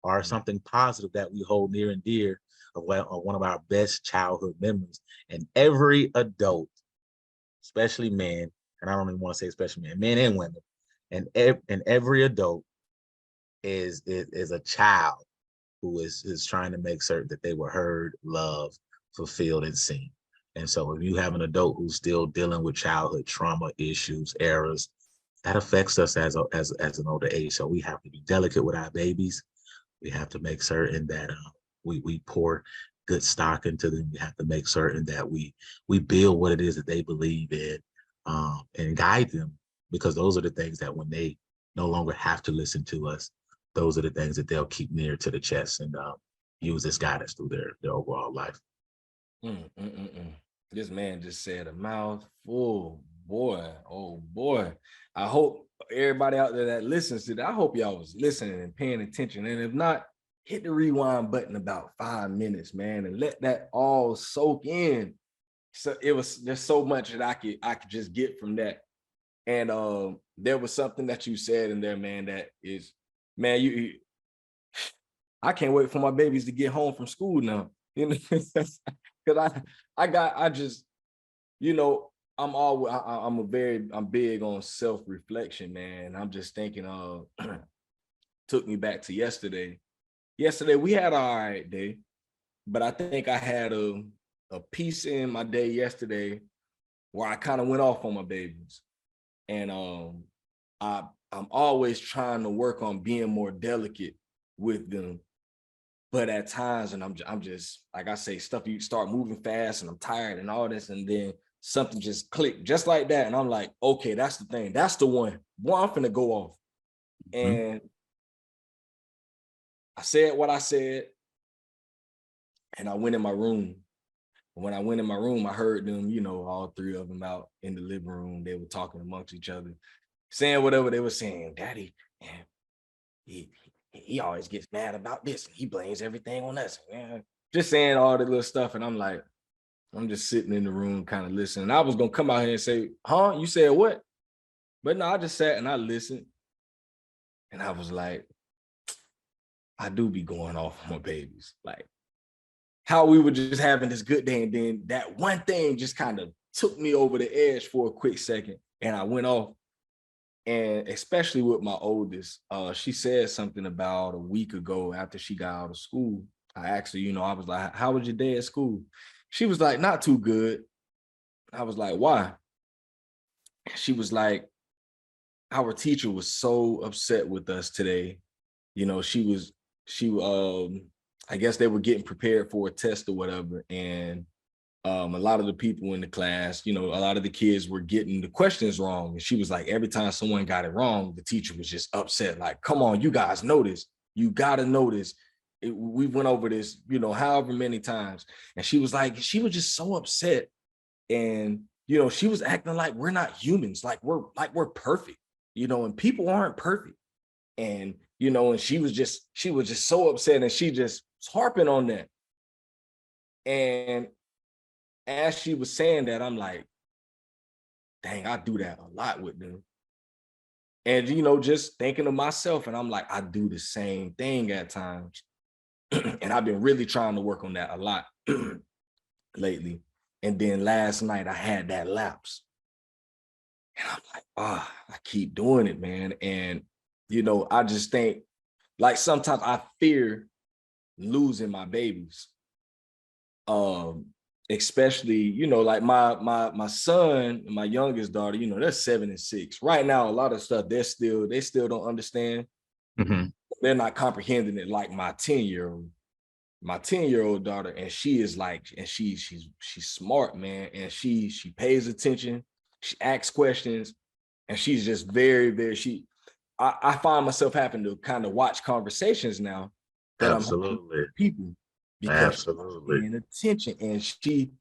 Speaker 2: or something positive that we hold near and dear of one of our best childhood memories. And every adult, especially men, and I don't even want to say especially men and women, and every adult is a child who is trying to make certain that they were heard, loved, fulfilled, and seen. And so if you have an adult who's still dealing with childhood trauma issues, errors, that affects us as an older age. So we have to be delicate with our babies. We have to make certain that we pour good stock into them. We have to make certain that we build what it is that they believe in, and guide them, because those are the things that when they no longer have to listen to us. Those are the things that they'll keep near to the chest and use as guidance through their overall life.
Speaker 1: This man just said a mouthful, boy. Oh boy. I hope everybody out there that listens to that, I hope y'all was listening and paying attention. And if not, hit the rewind button about 5 minutes, man, and let that all soak in. So there's so much that I could just get from that. And there was something that you said in there, man, that is, man, I can't wait for my babies to get home from school now. You know, because I just, you know, I'm big on self-reflection, man. I'm just thinking took me back to yesterday. Yesterday we had an all right day, but I think I had a piece in my day yesterday where I kind of went off on my babies. And I'm always trying to work on being more delicate with them. But at times, and I'm just, like I say, stuff, you start moving fast and I'm tired and all this, and then something just clicked just like that. And I'm like, okay, that's the thing. That's the one. Boy, I'm finna go off. And I said what I said, and I went in my room. When I went in my room, I heard them, you know, all three of them out in the living room. They were talking amongst each other, saying whatever they were saying. Daddy, man, he always gets mad about this, and he blames everything on us. Man. Just saying all the little stuff. And I'm like, I'm just sitting in the room kind of listening. I was going to come out here and say, huh, you said what? But no, I just sat and I listened. And I was like, I do be going off on my babies. Like, how we were just having this good day, and then that one thing just kind of took me over the edge for a quick second, and I went off. And especially with my oldest, she said something about a week ago after she got out of school. I asked her, you know, I was like, how was your day at school? She was like, not too good. I was like, why? She was like, our teacher was so upset with us today. You know, I guess they were getting prepared for a test or whatever. And a lot of the people in the class, you know, a lot of the kids were getting the questions wrong. And she was like, every time someone got it wrong, the teacher was just upset. Like, come on, you guys know this. You got to know this. We went over this, you know, however many times. And she was just so upset. And, you know, she was acting like we're not humans, like we're perfect, you know, and people aren't perfect. And, you know, and she was just so upset, and she just was harping on that. And as she was saying that, I'm like, dang, I do that a lot with them. And, you know, just thinking of myself, and I'm like, I do the same thing at times. And I've been really trying to work on that a lot lately. And then last night I had that lapse. And I'm like, I keep doing it, man. And, you know, I just think, like, sometimes I fear losing my babies. Especially, you know, like my son and my youngest daughter, you know, they're 7 and 6 right now. A lot of stuff they still don't understand. They're not comprehending it like my 10-year-old daughter. And she is like, and she's smart, man. And she pays attention, she asks questions, and she's just very, very, I find myself having to kind of watch conversations now that
Speaker 2: Absolutely.
Speaker 1: I'm having with people, because
Speaker 2: Absolutely.
Speaker 1: she's paying attention. And she,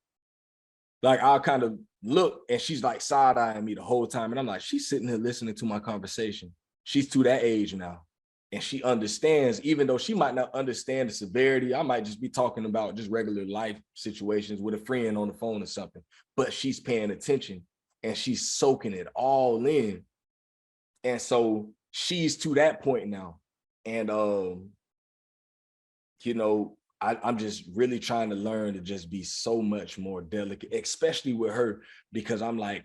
Speaker 1: like, I'll kind of look, and she's like side-eyeing me the whole time. And I'm like, she's sitting here listening to my conversation. She's to that age now. And she understands, even though she might not understand the severity. I might just be talking about just regular life situations with a friend on the phone or something, but she's paying attention and she's soaking it all in. And so she's to that point now. And, you know, I'm just really trying to learn to just be so much more delicate, especially with her, because I'm like,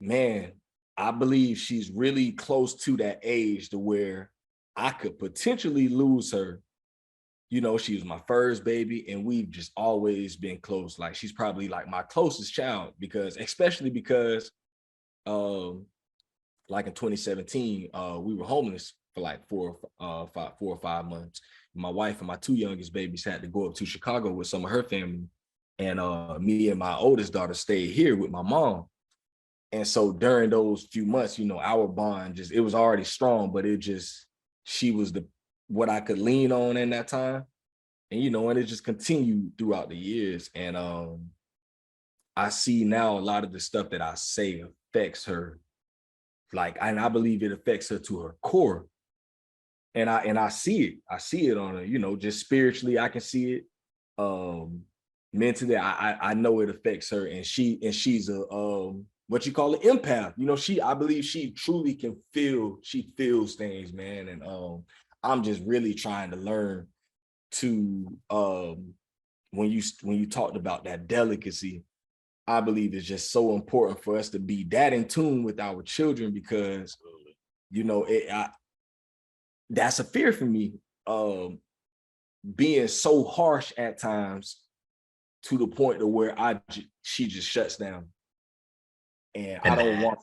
Speaker 1: man, I believe she's really close to that age to where I could potentially lose her. You know, she was my first baby, and we've just always been close. Like, she's probably like my closest child, especially because like in 2017, we were homeless for like 4 or 5 months. My wife and my 2 youngest babies had to go up to Chicago with some of her family, and me and my oldest daughter stayed here with my mom. And so during those few months, you know, our bond just, it was already strong, but it just, she was the, what I could lean on in that time. And, you know, and it just continued throughout the years. And I see now a lot of the stuff that I say affects her. Like, and I believe it affects her to her core. And I see it. I see it on her, you know, just spiritually, I can see it. Mentally, I know it affects her. And she's a what you call an empath. You know, I believe she truly can feel, she feels things, man. And I'm just really trying to learn to when you talked about that delicacy, I believe it's just so important for us to be that in tune with our children, because you know that's a fear for me, being so harsh at times to the point to where she just shuts down, and I
Speaker 2: And
Speaker 1: don't want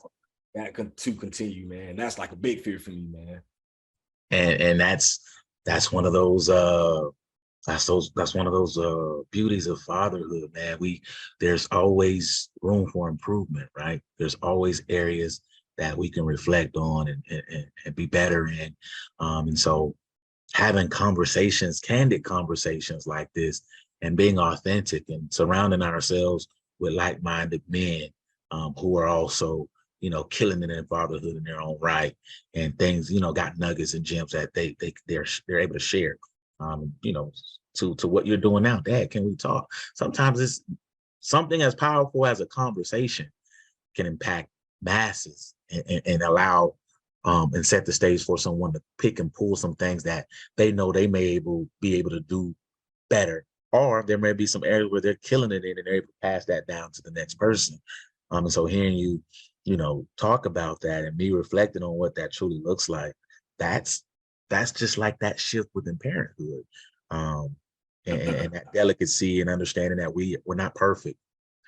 Speaker 1: that to continue, man. That's like a big fear for me, man.
Speaker 2: that's one of those that's one of those beauties of fatherhood, man. There's always room for improvement, right? There's always areas that we can reflect on and be better in. And so having conversations, candid conversations like this, and being authentic and surrounding ourselves with like-minded men who are also, you know, killing it in fatherhood in their own right, and things, you know, got nuggets and gems that they're able to share. You know, to what you're doing now, Dad, can we talk? Sometimes it's something as powerful as a conversation can impact masses and allow and set the stage for someone to pick and pull some things that they know they may be able to do better, or there may be some areas where they're killing it in and they're able to pass that down to the next person. And so hearing you, you know, talk about that and me reflecting on what that truly looks like, that's just like that shift within parenthood. Um, and that delicacy and understanding that we're not perfect,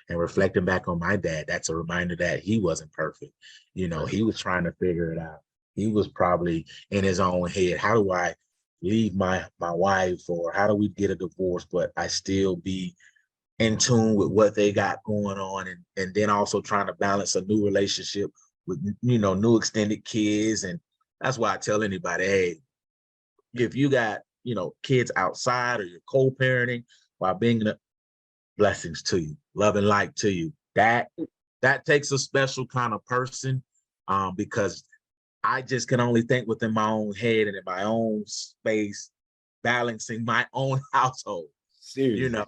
Speaker 2: and reflecting back on my dad, that's a reminder that he wasn't perfect. You know, he was trying to figure it out. He was probably in his own head. How do I leave my wife, or how do we get a divorce, but I still be in tune with what they got going on, and then also trying to balance a new relationship with, you know, new extended kids. And that's why I tell anybody, hey, if you got, you know, kids outside or you're co-parenting while being in blessings to you, love and light to you. That takes a special kind of person, because I just can only think within my own head and in my own space, balancing my own household. You
Speaker 1: Seriously.
Speaker 2: know,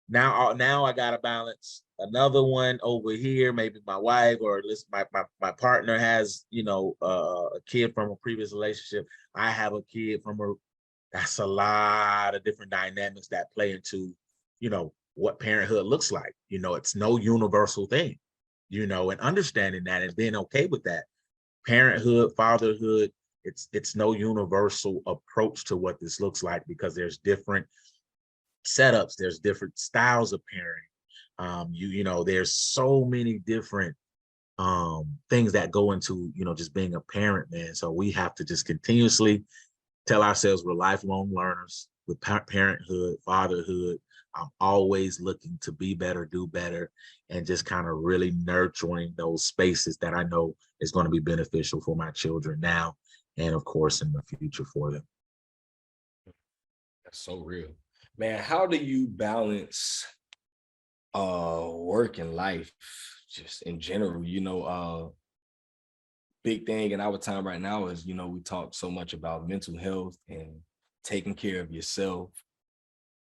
Speaker 2: now I got to balance another one over here. Maybe my wife, or at least my partner has, you know, a kid from a previous relationship. I have a kid from a. That's a lot of different dynamics that play into, you know, what parenthood looks like. You know, it's no universal thing, you know, and understanding that and being okay with that. Parenthood, fatherhood, it's no universal approach to what this looks like, because there's different setups, there's different styles of parenting. You know, there's so many different things that go into, you know, just being a parent, man. So we have to just continuously tell ourselves we're lifelong learners with parenthood, fatherhood. I'm always looking to be better, do better, and just kind of really nurturing those spaces that I know is going to be beneficial for my children now, and of course in the future for them.
Speaker 1: That's so real, man. How do you balance work and life just in general? You know, big thing in our time right now is, you know, we talk so much about mental health and taking care of yourself,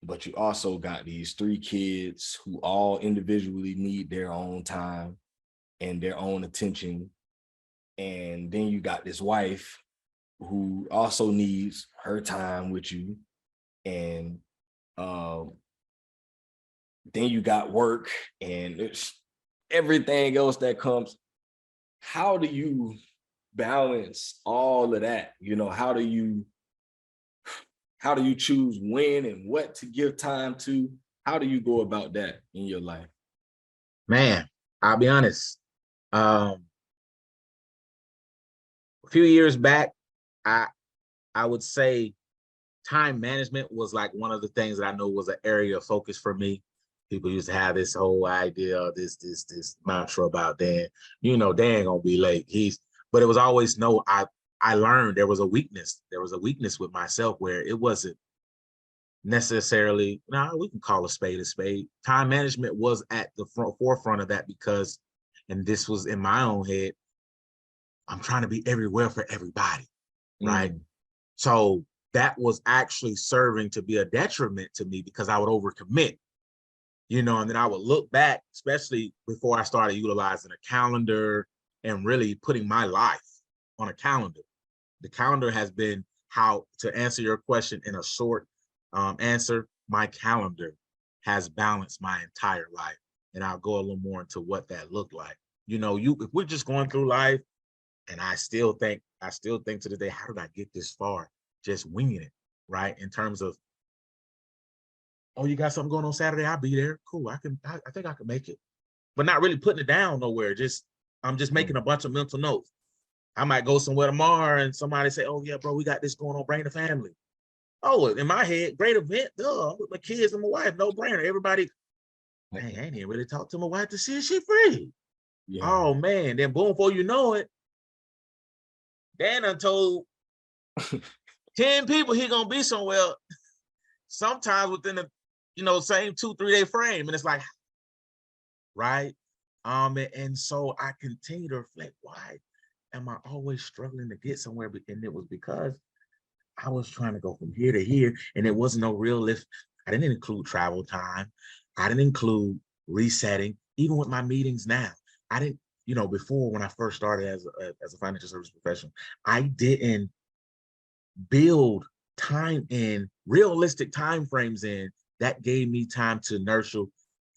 Speaker 1: but you also got these three kids who all individually need their own time and their own attention. And then you got this wife who also needs her time with you. And um, then you got work and it's everything else that comes. How do you balance all of that? You know, how do you choose when and what to give time to? How do you go about that in your life?
Speaker 2: Man, I'll be honest. Um, a few years back, I I would say time management was like one of the things that I know was an area of focus for me. People used to have this whole idea, this mantra about Dan. You know, Dan gonna be late. But it was always no. I learned there was a weakness. There was a weakness with myself where it wasn't necessarily. Now we can call a spade a spade. Time management was at the forefront of that because, and this was in my own head. I'm trying to be everywhere for everybody, right? So that was actually serving to be a detriment to me because I would overcommit, you know, and then I would look back, especially before I started utilizing a calendar and really putting my life on a calendar. The calendar has been how, to answer your question in a short answer, my calendar has balanced my entire life. And I'll go a little more into what that looked like. You know, if we're just going through life, and I still think to this day, how did I get this far? Just winging it, right? In terms of, oh, you got something going on Saturday? I'll be there. Cool. I think I can make it, but not really putting it down nowhere. I'm just making a bunch of mental notes. I might go somewhere tomorrow and somebody say, oh yeah, bro, we got this going on. Bring the family. Oh, in my head, great event. Duh, with my kids and my wife, no brainer. Everybody, hey, I ain't even really talked to my wife to see if she free. Yeah. Oh man, then boom, before you know it, Dan done told 10 people he gonna be somewhere, sometimes within the, same 2-3 day frame. And it's like, right? And so I continue to reflect, why am I always struggling to get somewhere? And it was because I was trying to go from here to here, and it wasn't no real lift. I didn't include travel time. I didn't include resetting, even with my meetings now. I didn't, before, when I first started as a financial service professional, I didn't build time in, realistic time frames in, that gave me time to nurture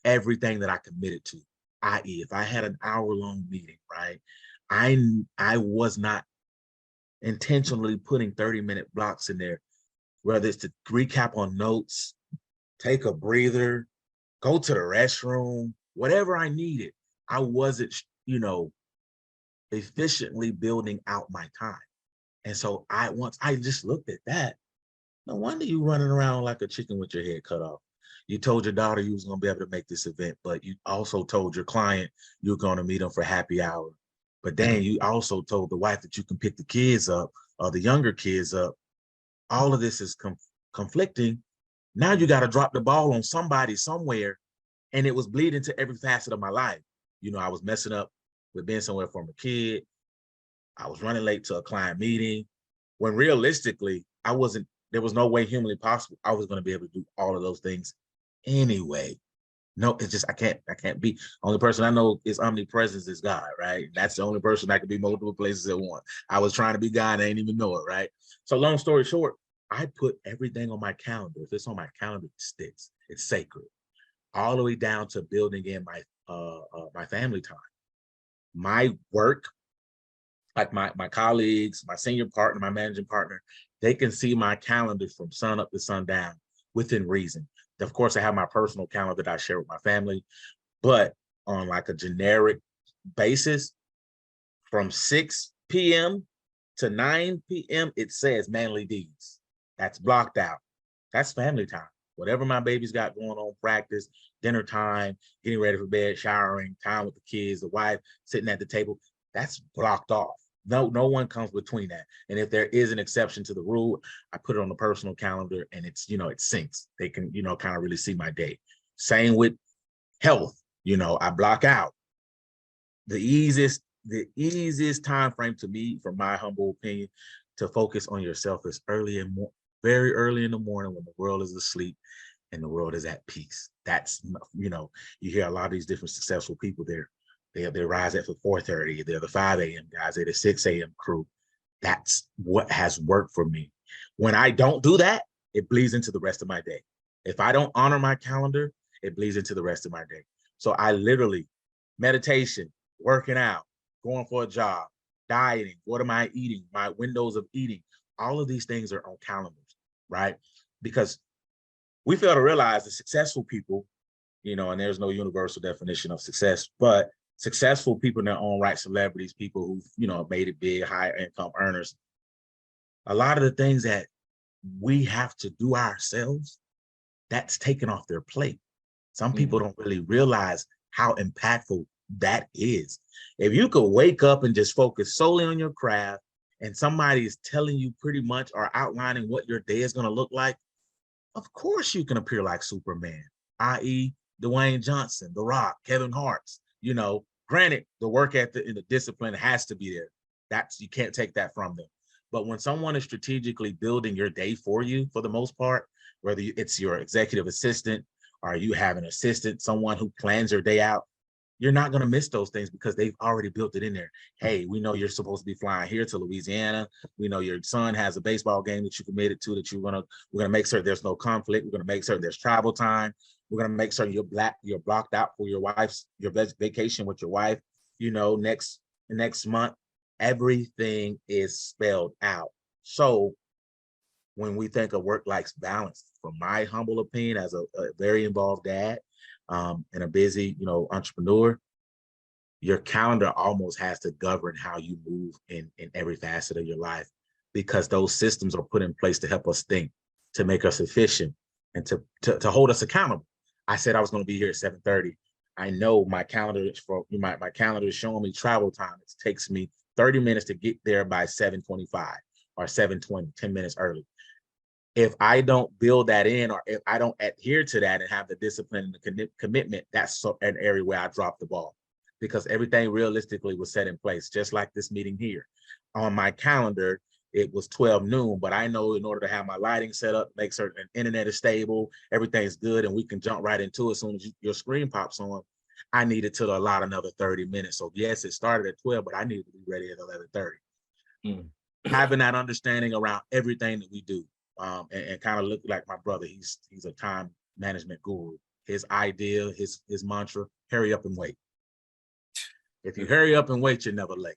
Speaker 2: everything that I committed to. I.e., if I had an hour-long meeting, right, I was not intentionally putting 30-minute blocks in there, whether it's to recap on notes, take a breather, go to the restroom, whatever I needed. I wasn't, efficiently building out my time. And so once I just looked at that, no wonder you running around like a chicken with your head cut off. You told your daughter you was going to be able to make this event, but you also told your client you were going to meet them for happy hour. But then you also told the wife that you can pick the kids up or the younger kids up. All of this is conflicting. Now you got to drop the ball on somebody somewhere. And it was bleeding to every facet of my life. I was messing up with being somewhere for my kid. I was running late to a client meeting when realistically, there was no way humanly possible I was going to be able to do all of those things anyway. No, it's just, I can't be. Only person I know is omnipresence is God, right? That's the only person that can be multiple places at once. I was trying to be God and I didn't even know it, right? So long story short, I put everything on my calendar. If it's on my calendar, it sticks. It's sacred. All the way down to building in my family time. My work, like my colleagues, my senior partner, my managing partner, they can see my calendar from sun up to sundown within reason. Of course, I have my personal calendar that I share with my family, but on like a generic basis, from 6 p.m. to 9 p.m., it says manly deeds. That's blocked out. That's family time. Whatever my baby's got going on, practice, dinner time, getting ready for bed, showering, time with the kids, the wife, sitting at the table, that's blocked off. No one comes between that. And if there is an exception to the rule, I put it on the personal calendar and it's, it syncs. They can, kind of really see my day. Same with health, I block out. The easiest time frame to me, from my humble opinion, to focus on yourself is very early in the morning when the world is asleep and the world is at peace. That's, you hear a lot of these different successful people there. They rise at 4:30. They're the 5 a.m. guys. They're the 6 a.m. crew. That's what has worked for me. When I don't do that, it bleeds into the rest of my day. If I don't honor my calendar, it bleeds into the rest of my day. So I literally, meditation, working out, going for a jog, dieting, what am I eating, my windows of eating, all of these things are on calendars, right? Because we fail to realize that successful people, and there's no universal definition of success, but successful people in their own right, celebrities, people who've, made it big, high income earners, a lot of the things that we have to do ourselves, that's taken off their plate. Some people don't really realize how impactful that is. If you could wake up and just focus solely on your craft, and somebody is telling you pretty much or outlining what your day is going to look like, of course you can appear like Superman, i.e. Dwayne Johnson, The Rock, Kevin Hart's. Granted, the work ethic and the discipline has to be there. You can't take that from them. But when someone is strategically building your day for you, for the most part, whether it's your executive assistant or you have an assistant, someone who plans your day out, you're not going to miss those things because they've already built it in there. Hey, we know you're supposed to be flying here to Louisiana. We know your son has a baseball game that you committed to, that we're going to make sure there's no conflict. We're going to make sure there's travel time. We're going to make sure you're blocked out for your vacation with your wife, next month. Everything is spelled out. So when we think of work-life balance, from my humble opinion, as a very involved dad, and a busy, entrepreneur, your calendar almost has to govern how you move in every facet of your life, because those systems are put in place to help us think, to make us efficient, and to hold us accountable. I said I was going to be here at 7:30. I know my calendar my calendar is showing me travel time. It takes me 30 minutes to get there by 7:25 or 7:20, 10 minutes early. If I don't build that in, or if I don't adhere to that and have the discipline and the commitment, that's an area where I dropped the ball, because everything realistically was set in place, just like this meeting here. On my calendar, it was 12 noon, but I know in order to have my lighting set up, make certain internet is stable, everything's good, and we can jump right into it as soon as your screen pops on, I needed to allot another 30 minutes. So yes, it started at 12, but I needed to be ready at 11:30. Having that understanding around everything that we do, and kind of look like my brother. He's a time management guru. His idea, his mantra: hurry up and wait. If you hurry up and wait, you're never late.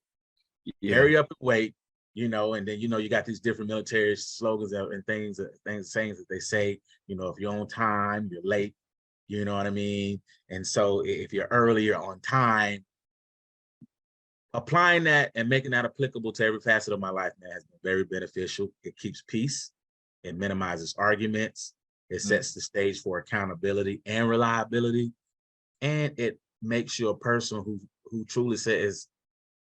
Speaker 1: Yeah.
Speaker 2: Hurry up and wait, and then you got these different military slogans and sayings that they say. If you're on time, you're late. You know what I mean? And so if you're early, you're on time. Applying that and making that applicable to every facet of my life, man, has been very beneficial. It keeps peace. It minimizes arguments. It sets the stage for accountability and reliability. And it makes you a person who truly says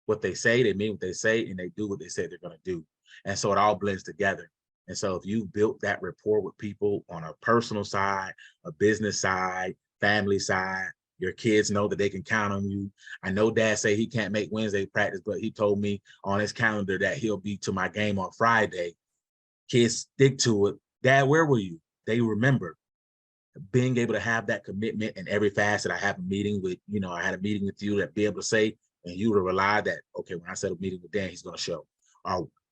Speaker 2: what they say, they mean what they say, and they do what they say they're going to do. And so it all blends together. And so if you built that rapport with people on a personal side, a business side, family side, your kids know that they can count on you. I know Dad say he can't make Wednesday practice, but he told me on his calendar that he'll be to my game on Friday. Kids stick to it. Dad, where were you? They remember. Being able to have that commitment in every facet. I have a meeting with, I had a meeting with you, that be able to say, and you to rely that, okay, when I set a meeting with Dan, he's going to show.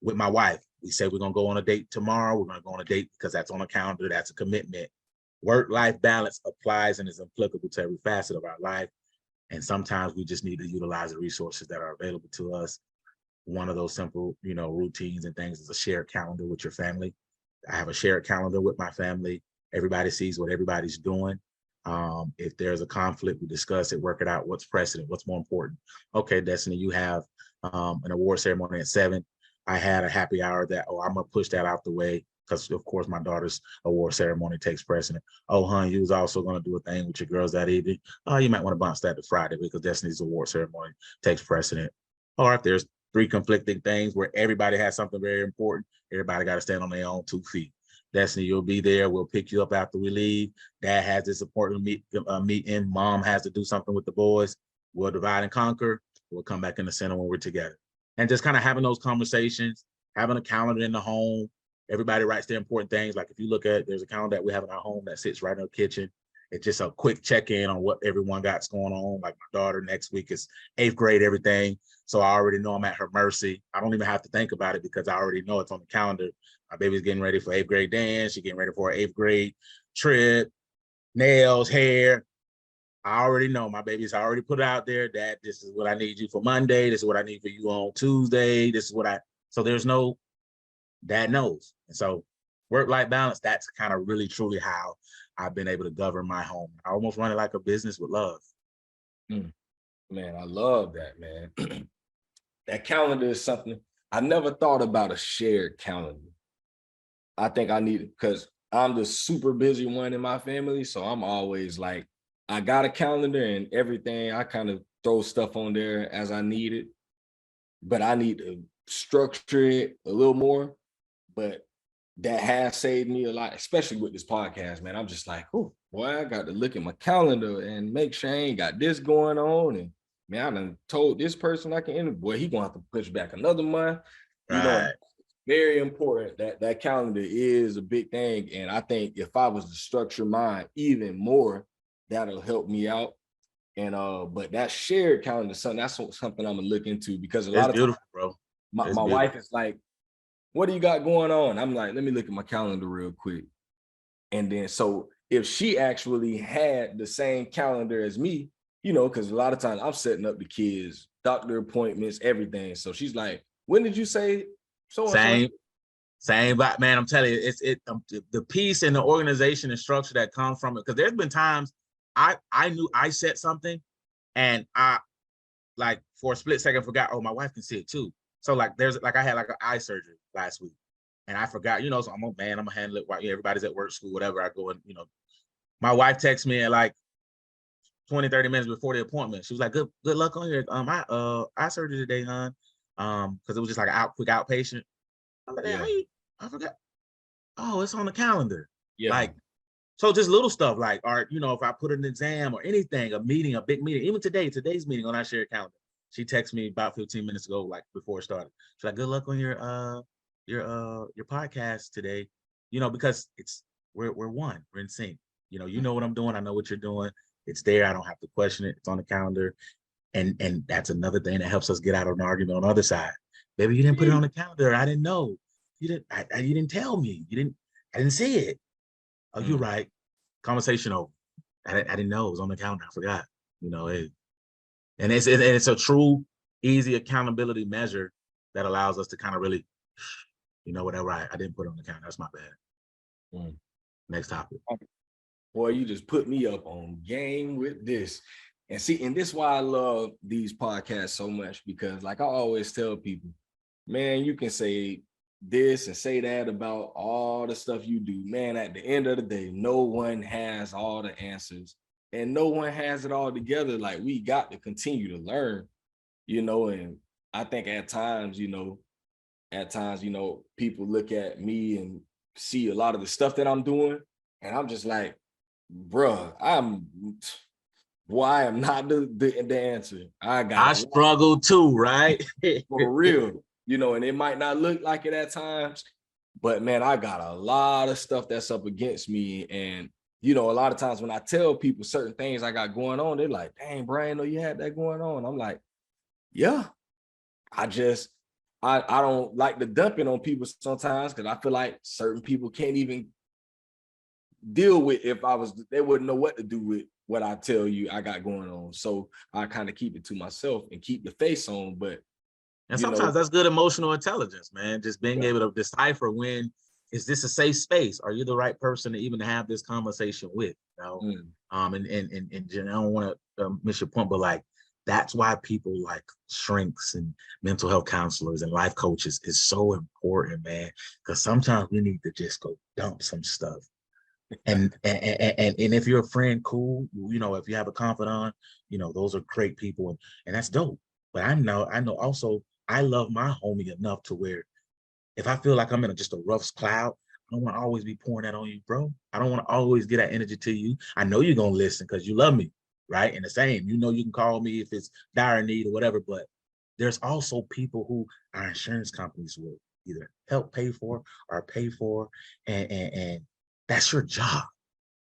Speaker 2: With my wife, we say we're going to go on a date tomorrow. We're going to go on a date because that's on a calendar. That's a commitment. Work-life balance applies and is applicable to every facet of our life. And sometimes we just need to utilize the resources that are available to us. One of those simple, routines and things is a shared calendar with your family. I have a shared calendar with my family. Everybody sees what everybody's doing. If there's a conflict, we discuss it, work it out. What's precedent? What's more important? Okay, Destiny, you have an award ceremony at 7. I had a happy hour that, I'm going to push that out the way because, of course, my daughter's award ceremony takes precedent. Oh, hon, you was also going to do a thing with your girls that evening. Oh, you might want to bounce that to Friday because Destiny's award ceremony takes precedent. Or if there's 3 conflicting things where everybody has something very important, everybody got to stand on their own 2 feet. Destiny, you'll be there. We'll pick you up after we leave. Dad has this important meeting. Mom has to do something with the boys. We'll divide and conquer. We'll come back in the center when we're together. And just kind of having those conversations, having a calendar in the home. Everybody writes their important things. Like if you look at, there's a calendar that we have in our home that sits right in the kitchen. It's just a quick check-in on what everyone got going on. Like my daughter next week is 8th grade, everything. So I already know I'm at her mercy. I don't even have to think about it because I already know it's on the calendar. My baby's getting ready for 8th grade dance. She's getting ready for her 8th grade trip, nails, hair. I already know my baby's already put it out there that this is what I need you for Monday. This is what I need for you on Tuesday. This is what so there's no, Dad knows. And so work-life balance, that's kind of really, truly how I've been able to govern my home. I almost run it like a business with love.
Speaker 1: Man, I love that, man. That calendar is something I never thought about, a shared calendar. I think I need it because I'm the super busy one in my family. So I'm always like I got a calendar and everything. I kind of throw stuff on there as I need it, but I need to structure it a little more. But that has saved me a lot, especially with this podcast, man. I'm just like, oh, boy, I got to look at my calendar and make sure I ain't got this going on. And man, I done told this person I can interview. Boy, he gonna have to push back another month. You know,
Speaker 2: Right.
Speaker 1: very important that that calendar is a big thing. And I think if I was to structure mine even more, that'll help me out. And but that shared calendar, something I'm gonna look into, because a
Speaker 2: It's
Speaker 1: lot of times
Speaker 2: beautiful, bro. It's
Speaker 1: my
Speaker 2: beautiful.
Speaker 1: wife is like, what do you got going on? I'm like, let me look at my calendar real quick. And then so if she actually had the same calendar as me, you know, because a lot of times I'm setting up the kids, doctor appointments, everything. So she's like, when did you say so and so?
Speaker 2: Same, but man, I'm telling you, the peace and the organization and structure that comes from it. Because there's been times I knew I said something, and I like for a split second forgot. Oh, my wife can see it too. So like I had like an eye surgery last week, and I forgot. You know, so I'm gonna handle it while everybody's at work, school, whatever. I go and my wife texts me at like 20-30 minutes before the appointment. She was like, good luck on your eye surgery today, hon. Because it was just like a quick outpatient. I'm like,
Speaker 1: Yeah,
Speaker 2: hey, I forgot. Oh, it's on the calendar.
Speaker 1: yeah,
Speaker 2: Like, so just little stuff like, all right, if I put an exam or anything, a meeting, a big meeting, even today's meeting on our shared calendar. She texted me about 15 minutes ago, like before it started. She's like, good luck on your podcast today. Because we're one, we're in sync. You know what I'm doing, I know what you're doing. It's there. I don't have to question it. It's on the calendar. And that's another thing that helps us get out of an argument on the other side. Baby, you didn't put it on the calendar. I didn't know. You didn't tell me. I didn't see it. Oh, you're
Speaker 1: mm,
Speaker 2: right. Conversation over. I didn't know it was on the calendar. I forgot. And it's a true, easy accountability measure that allows us to kind of really, whatever. I didn't put it on the calendar. That's my bad.
Speaker 1: mm.
Speaker 2: Next topic.
Speaker 1: Boy, you just put me up on game with this. And see, and this is why I love these podcasts so much, because like I always tell people, man, you can say this and say that about all the stuff you do. Man, at the end of the day, no one has all the answers and no one has it all together. Like, we got to continue to learn, and I think at times, people look at me and see a lot of the stuff that I'm doing. And I'm just like, bruh, I am not the answer. I got
Speaker 2: I
Speaker 1: a lot
Speaker 2: struggle too, right?
Speaker 1: for real, and it might not look like it at times, but man, I got a lot of stuff that's up against me. And a lot of times when I tell people certain things I got going on, they're like, dang, Brian, know you had that going on. I'm like, yeah, I just I don't like to dump it on people sometimes, because I feel like certain people can't even deal with, they wouldn't know what to do with what I tell you I got going on. So I kind of keep it to myself and keep the face on. But
Speaker 2: And
Speaker 1: you know,
Speaker 2: sometimes that's good emotional intelligence, man. Just being
Speaker 1: yeah,
Speaker 2: able to decipher when is this a safe space? Are you the right person to even have this conversation with?
Speaker 1: mm,
Speaker 2: And I don't want to miss your point, but like that's why people like shrinks and mental health counselors and life coaches is so important, man. Because sometimes we need to just go dump some stuff. And if you're a friend, cool. If you have a confidant, those are great people, and that's dope. But I know also I love my homie enough to where if I feel like I'm in just a rough cloud, I don't want to always be pouring that on you, bro. I don't want to always get that energy to you. I know you're gonna listen because you love me, right? And the same, you can call me if it's dire need or whatever. But there's also people who our insurance companies will either help pay for or pay for, and that's your job.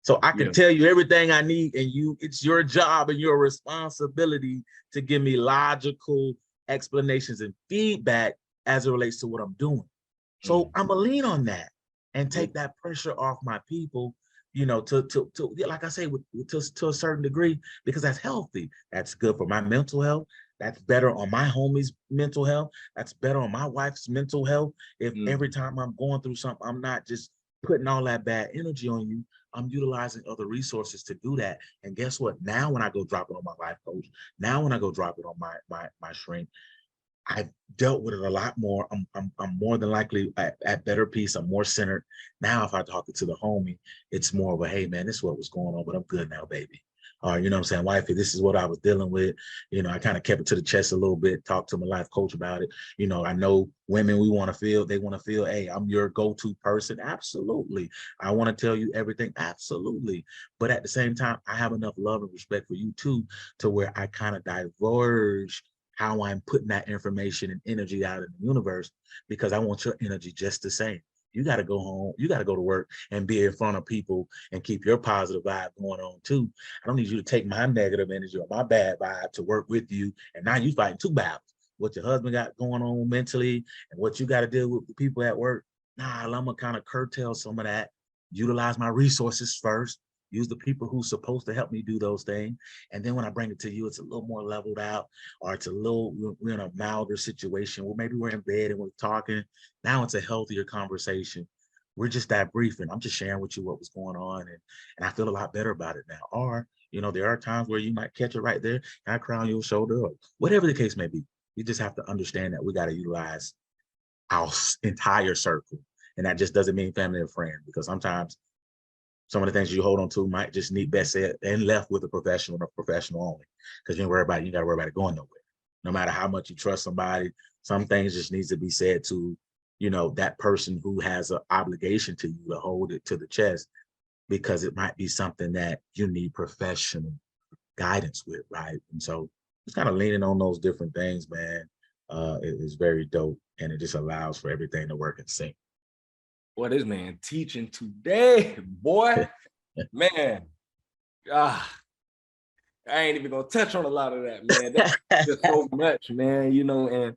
Speaker 2: So I can
Speaker 1: yeah,
Speaker 2: tell you everything I need, and it's your job and your responsibility to give me logical explanations and feedback as it relates to what I'm doing. So
Speaker 1: mm,
Speaker 2: I'm gonna lean on that and
Speaker 1: yeah,
Speaker 2: take that pressure off my people, to like I say, to a certain degree, because that's healthy. That's good for my mental health. That's better on my homie's mental health. That's better on my wife's mental health. If every
Speaker 1: mm,
Speaker 2: time I'm going through something, I'm not just putting all that bad energy on you. I'm utilizing other resources to do that. And guess what? Now when I go drop it on my life coach, now when I go drop it on my shrink, I've dealt with it a lot more. I'm more than likely at better peace. I'm more centered. Now, if I talk it to the homie, it's more of a, hey man, this is what was going on, but I'm good now, baby. or, you know what I'm saying, wifey, this is what I was dealing with. You know, I kind of kept it to the chest a little bit, talked to my life coach about it. You know, I know women, they want to feel, hey, I'm your go-to person. Absolutely. I want to tell you everything. Absolutely. But at the same time, I have enough love and respect for you too, to where I kind of diverge how I'm putting that information and energy out in the universe, because I want your energy just the same. You got to go home. You got to go to work and be in front of people and keep your positive vibe going on too. I don't need you to take my negative energy or my bad vibe to work with you. And now you fighting two battles. What your husband got going on mentally and what you got to deal with the people at work. Nah, I'm gonna kind of curtail some of that. Utilize my resources first. Use the people who's supposed to help me do those things. And then when I bring it to you, it's a little more leveled out, or it's a little, we're in a milder situation where maybe we're in bed and we're talking. Now it's a healthier conversation. We're just debriefing. I'm just sharing with you what was going on. And I feel a lot better about it now. Or, you know, there are times where you might catch it right there, and I cry on your shoulder, or whatever the case may be. You just have to understand that we got to utilize our entire circle. And that just doesn't mean family or friends, because sometimes some of the things you hold on to might just need best said and left with a professional or professional only. Because you got to worry about it going nowhere. No matter how much you trust somebody, some things just needs to be said to, you know, that person who has an obligation to you to hold it to the chest, because it might be something that you need professional guidance with, right? And so it's kind of leaning on those different things, man. It is very dope, and it just allows for everything to work in sync.
Speaker 1: Boy, this man teaching today, boy, man. Ah, I ain't even gonna touch on a lot of that, man. That's just so much, man. You know, and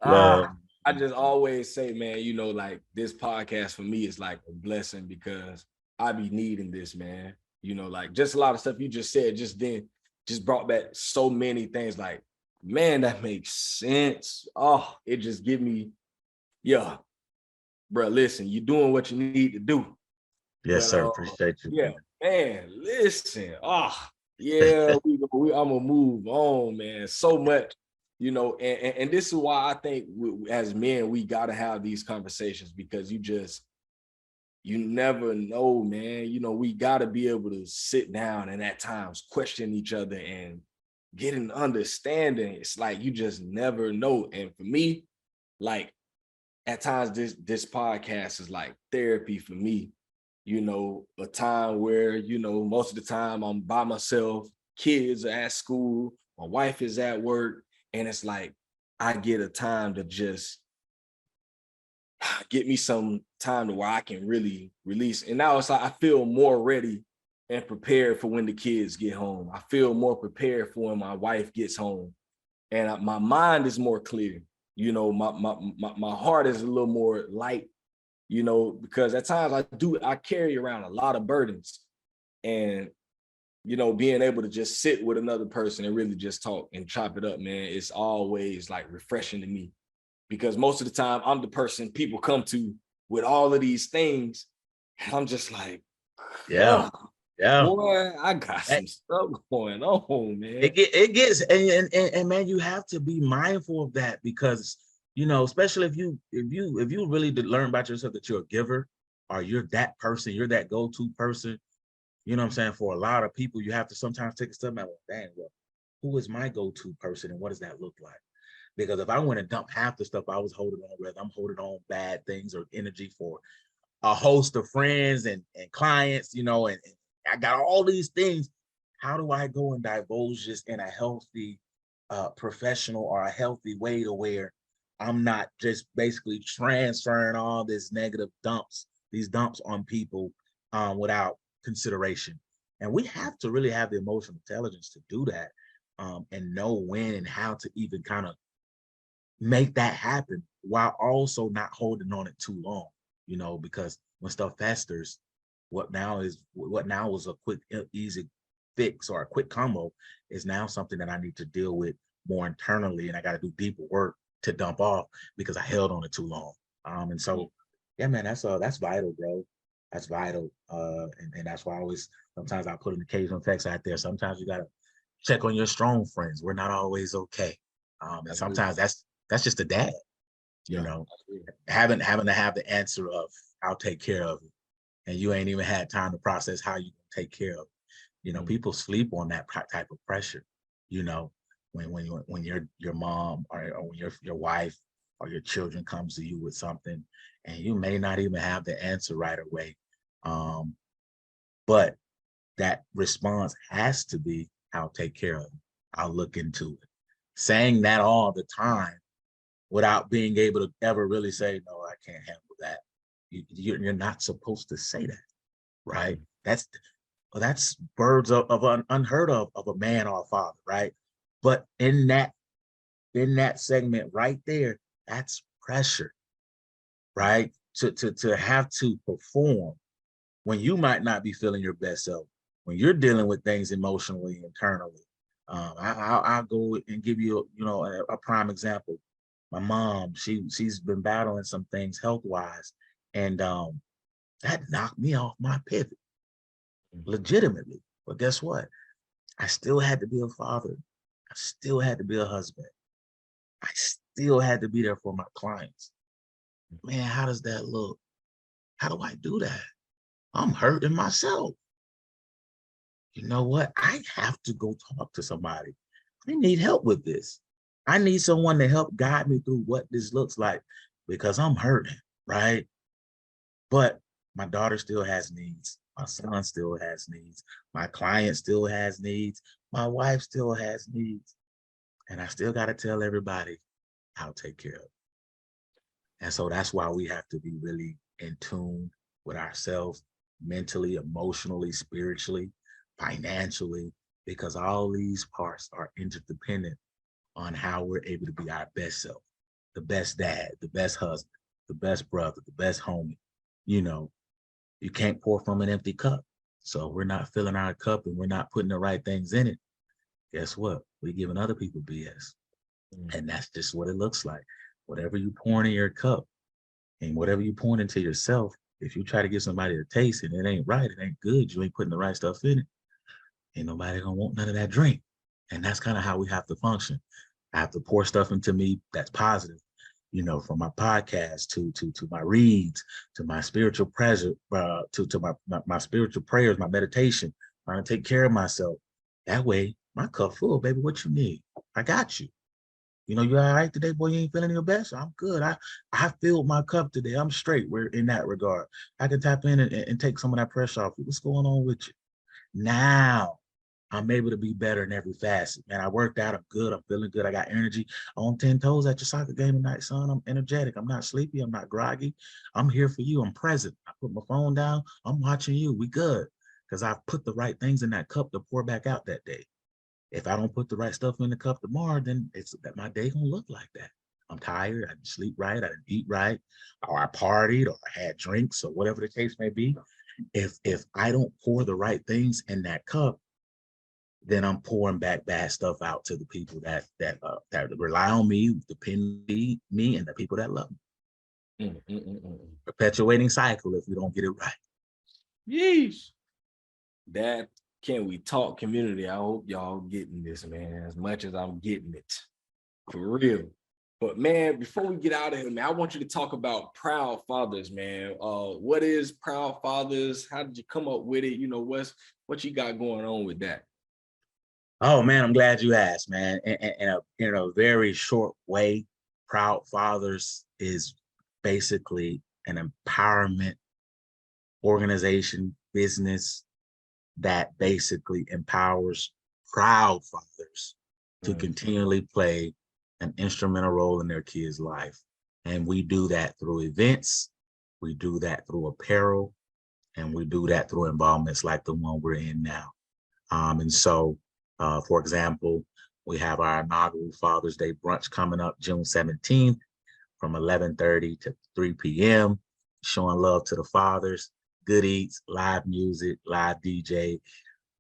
Speaker 2: Love.
Speaker 1: I just always say, man, you know, like this podcast for me is like a blessing, because I be needing this, man. You know, like just a lot of stuff you just said just brought back so many things. Like, man, that makes sense. Oh, it just give me, yeah, bro. Listen, you're doing what you need to do.
Speaker 2: Yes,
Speaker 1: But
Speaker 2: sir. Appreciate you,
Speaker 1: yeah, man, listen. Yeah,
Speaker 2: man.
Speaker 1: I'm gonna move on, man. So much, you know, and this is why I think as men, we gotta have these conversations, because you never know, man. You know, we gotta be able to sit down and at times question each other and get an understanding. It's like you just never know. And for me, like at times this podcast is like therapy for me. You know, a time where, you know, most of the time I'm by myself, kids are at school, my wife is at work, and it's like I get a time to just get me some time to where I can really release. And now it's like I feel more ready and prepared for when the kids get home. I feel more prepared for when my wife gets home, and my mind is more clear. You know, my heart is a little more light, you know, because at times I carry around a lot of burdens, and, you know, being able to just sit with another person and really just talk and chop it up, man, it's always like refreshing to me, because most of the time I'm the person people come to with all of these things. And I'm just like,
Speaker 2: Yeah,
Speaker 1: oh,
Speaker 2: yeah.
Speaker 1: boy, I got
Speaker 2: That-
Speaker 1: some stuff going on, man.
Speaker 2: it gets, and man, you have to be mindful of that, because, you know, especially if you really did learn about yourself that you're a giver, or you're that person, you're that go-to person. You know what I'm saying? For a lot of people, you have to sometimes take a step back. Well, dang, well, who is my go-to person, and what does that look like? Because if I went and dump half the stuff I was holding on, whether I'm holding on bad things or energy for a host of friends and clients, you know, and I got all these things. How do I go and divulge this in a healthy, professional, or a healthy way, to where I'm not just basically transferring all this negative these dumps on people, without consideration? And we have to really have the emotional intelligence to do that, and know when and how to even kind of make that happen, while also not holding on it too long, you know, because when stuff festers, what now was a quick, easy fix or a quick combo is now something that I need to deal with more internally, and I got to do deeper work to dump off, because I held on it too long. And so, yeah, man, that's vital, bro. That's vital. And that's why I always, sometimes I put an occasional text out there. Sometimes you gotta check on your strong friends. We're not always okay. And
Speaker 1: That's real.
Speaker 2: sometimes that's just a dad, you
Speaker 1: Yeah,
Speaker 2: know,
Speaker 1: that's real.
Speaker 2: having to have the answer of, I'll take care of it. And you ain't even had time to process how you take care of it. You know, people sleep on that type of pressure. You know, when your mom or when your wife or your children comes to you with something, and you may not even have the answer right away, but that response has to be, "I'll take care of it. I'll look into it." Saying that all the time without being able to ever really say, "No, I can't handle that." You're not supposed to say that, right? That's birds of unheard of a man or a father, right? But in that segment right there, that's pressure, right? To have to perform when you might not be feeling your best self, when you're dealing with things emotionally, internally. I'll go and give you, a prime example. My mom, she's been battling some things health wise, and that knocked me off my pivot legitimately. But guess what? I still had to be a father. I still had to be a husband. I still had to be there for my clients. Man, how does that look? How do I do that? I'm hurting myself. You know what? I have to go talk to somebody. I need help with this. I need someone to help guide me through what this looks like because I'm hurting, right? But my daughter still has needs. My son still has needs. My client still has needs. My wife still has needs. And I still got to tell everybody, I'll take care of it. And so that's why we have to be really in tune with ourselves mentally, emotionally, spiritually, financially, because all these parts are interdependent on how we're able to be our best self, the best dad, the best husband, the best brother, the best homie. You know, you can't pour from an empty cup. So if we're not filling our cup and we're not putting the right things in it, guess what? We're giving other people BS. And that's just what it looks like. Whatever you pour in your cup and whatever you pour into yourself, if you try to give somebody a taste and it ain't right, it ain't good, you ain't putting the right stuff in it, ain't nobody gonna want none of that drink. And that's kind of how we have to function. I have to pour stuff into me that's positive, from my podcast to my reads, to my spiritual pressure, to my spiritual prayers, my meditation, trying to take care of myself. That way, my cup full, baby. What you need? I got you. You all right today, boy? You ain't feeling your best? I'm good. I filled my cup today. I'm straight. We're in that regard. I can tap in and take some of that pressure off. What's going on with you? Now I'm able to be better in every facet. Man, I worked out. I'm good. I'm feeling good. I got energy. I'm on 10 toes at your soccer game tonight, son. I'm energetic. I'm not sleepy. I'm not groggy. I'm here for you. I'm present. I put my phone down. I'm watching you. We good. Because I've put the right things in that cup to pour back out that day. If I don't put the right stuff in the cup tomorrow, then it's that my day gonna look like that. I'm tired. I didn't sleep right. I didn't eat right, or I partied, or I had drinks, or whatever the case may be. If I don't pour the right things in that cup, then I'm pouring back bad stuff out to the people that rely on me, depend on me, and the people that love me. Perpetuating cycle if we don't get it right.
Speaker 1: Yeesh. That Can We Talk community. I hope y'all getting this, man, as much as I'm getting it. For real. But man, before we get out of here, man, I want you to talk about Proud Fathers, man. What is Proud Fathers? How did you come up with it? What you got going on with that?
Speaker 2: Oh man, I'm glad you asked, man. In a very short way, Proud Fathers is basically an empowerment organization, business that basically empowers proud fathers to continually play an instrumental role in their kids' life. And we do that through events, we do that through apparel, and we do that through involvements like the one we're in now. And so, for example, we have our inaugural Father's Day brunch coming up June 17th from 11:30 to 3 p.m., showing love to the fathers, good eats, live music, live DJ,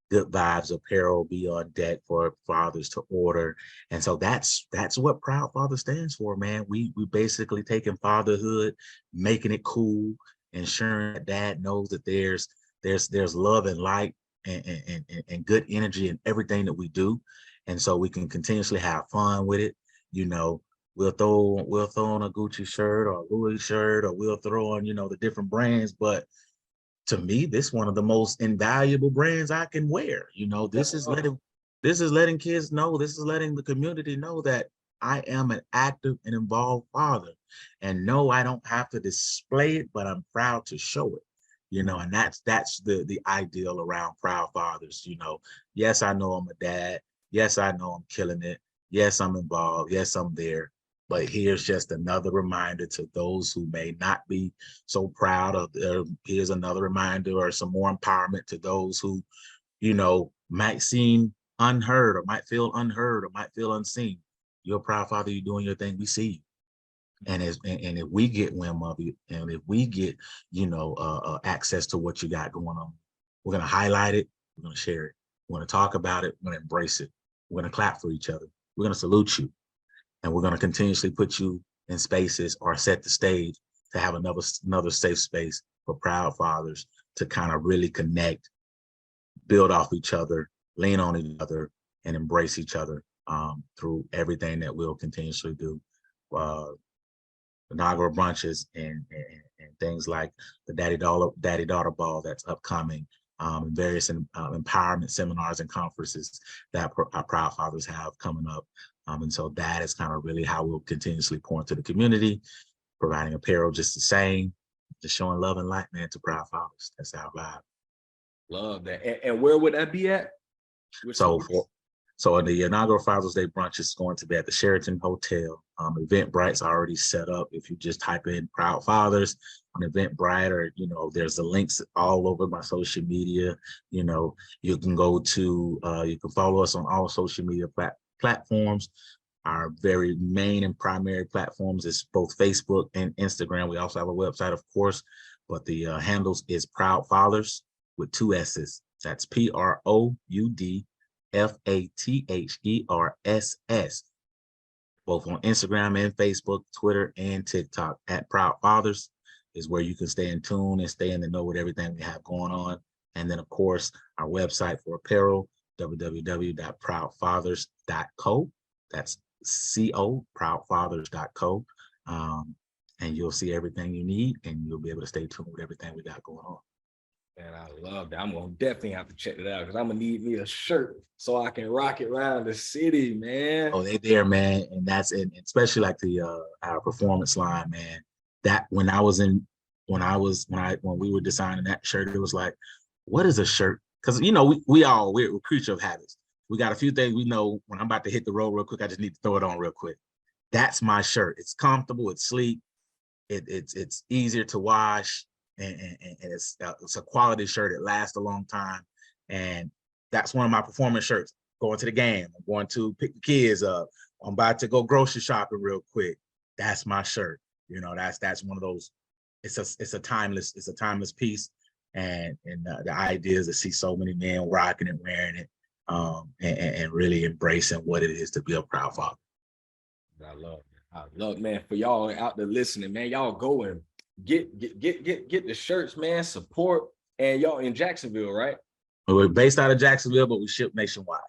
Speaker 2: good vibes apparel be on deck for fathers to order. And so that's what Proud Father stands for, man. We basically taking fatherhood, making it cool, ensuring that dad knows that there's love and light and good energy in everything that we do. And so we can continuously have fun with it. We'll throw on a Gucci shirt or a Louis shirt, or we'll throw on, the different brands, but to me, this is one of the most invaluable brands I can wear. You know, this is letting kids know, this is letting the community know that I am an active and involved father. And no, I don't have to display it, but I'm proud to show it. You know, and that's the ideal around proud fathers. You know, yes, I know I'm a dad. Yes, I know I'm killing it. Yes, I'm involved. Yes, I'm there. But here's just another reminder to those who may not be so proud of. Here's another reminder or some more empowerment to those who, you know, might seem unheard or might feel unheard or might feel unseen. You're a proud father. You're doing your thing. We see you. And if we get wind of it, and if we get, you know, access to what you got going on, we're gonna highlight it. We're gonna share it. We're gonna talk about it. We're gonna embrace it. We're gonna clap for each other. We're gonna salute you, and we're gonna continuously put you in spaces or set the stage to have another safe space for proud fathers to kind of really connect, build off each other, lean on each other, and embrace each other through everything that we'll continuously do. Inaugural brunches and things like the Daddy Daughter Ball that's upcoming, various empowerment seminars and conferences that our proud fathers have coming up. And so that is kind of really how we'll continuously pour into the community, providing apparel just the same, just showing love and light, man, to proud fathers. That's our vibe.
Speaker 1: Love that. And where would that be at?
Speaker 2: So the inaugural Father's Day brunch is going to be at the Sheraton Hotel. Eventbrite's already set up. If you just type in Proud Fathers on Eventbrite, or, you know, there's the links all over my social media. You know, you can go to, you can follow us on all social media platforms. Our very main and primary platforms is both Facebook and Instagram. We also have a website, of course, but the handles is Proud Fathers with 2 S's. That's PROUDFATHERSS, both on Instagram and Facebook, Twitter, and TikTok. At Proud Fathers is where you can stay in tune and stay in the know with everything we have going on. And then, of course, our website for apparel, www.proudfathers.co. That's CO, proudfathers.co. And you'll see everything you need, and you'll be able to stay tuned with everything we got going on.
Speaker 1: Man, I love that. I'm gonna definitely have to check it out because I'm gonna need me a shirt so I can rock it around the city, man.
Speaker 2: Oh, they there, man, and that's it. Especially like the our performance line, man. That when we were designing that shirt, it was like, what is a shirt? Because, you know, we're creature of habits. We got a few things we know. When I'm about to hit the road real quick, I just need to throw it on real quick. That's my shirt. It's comfortable. It's sleek. It's easier to wash. And it's a quality shirt. It lasts a long time, and that's one of my performance shirts. Going to the game, I'm going to pick the kids up, I'm about to go grocery shopping real quick. That's my shirt. You know, that's one of those. It's a timeless piece, and the idea is to see so many men rocking it, wearing it, and really embracing what it is to be a proud father.
Speaker 1: I love, man. For y'all out there listening, man, y'all go and get the shirts, man. Support. And y'all in Jacksonville, right?
Speaker 2: We're based out of Jacksonville, but we ship nationwide.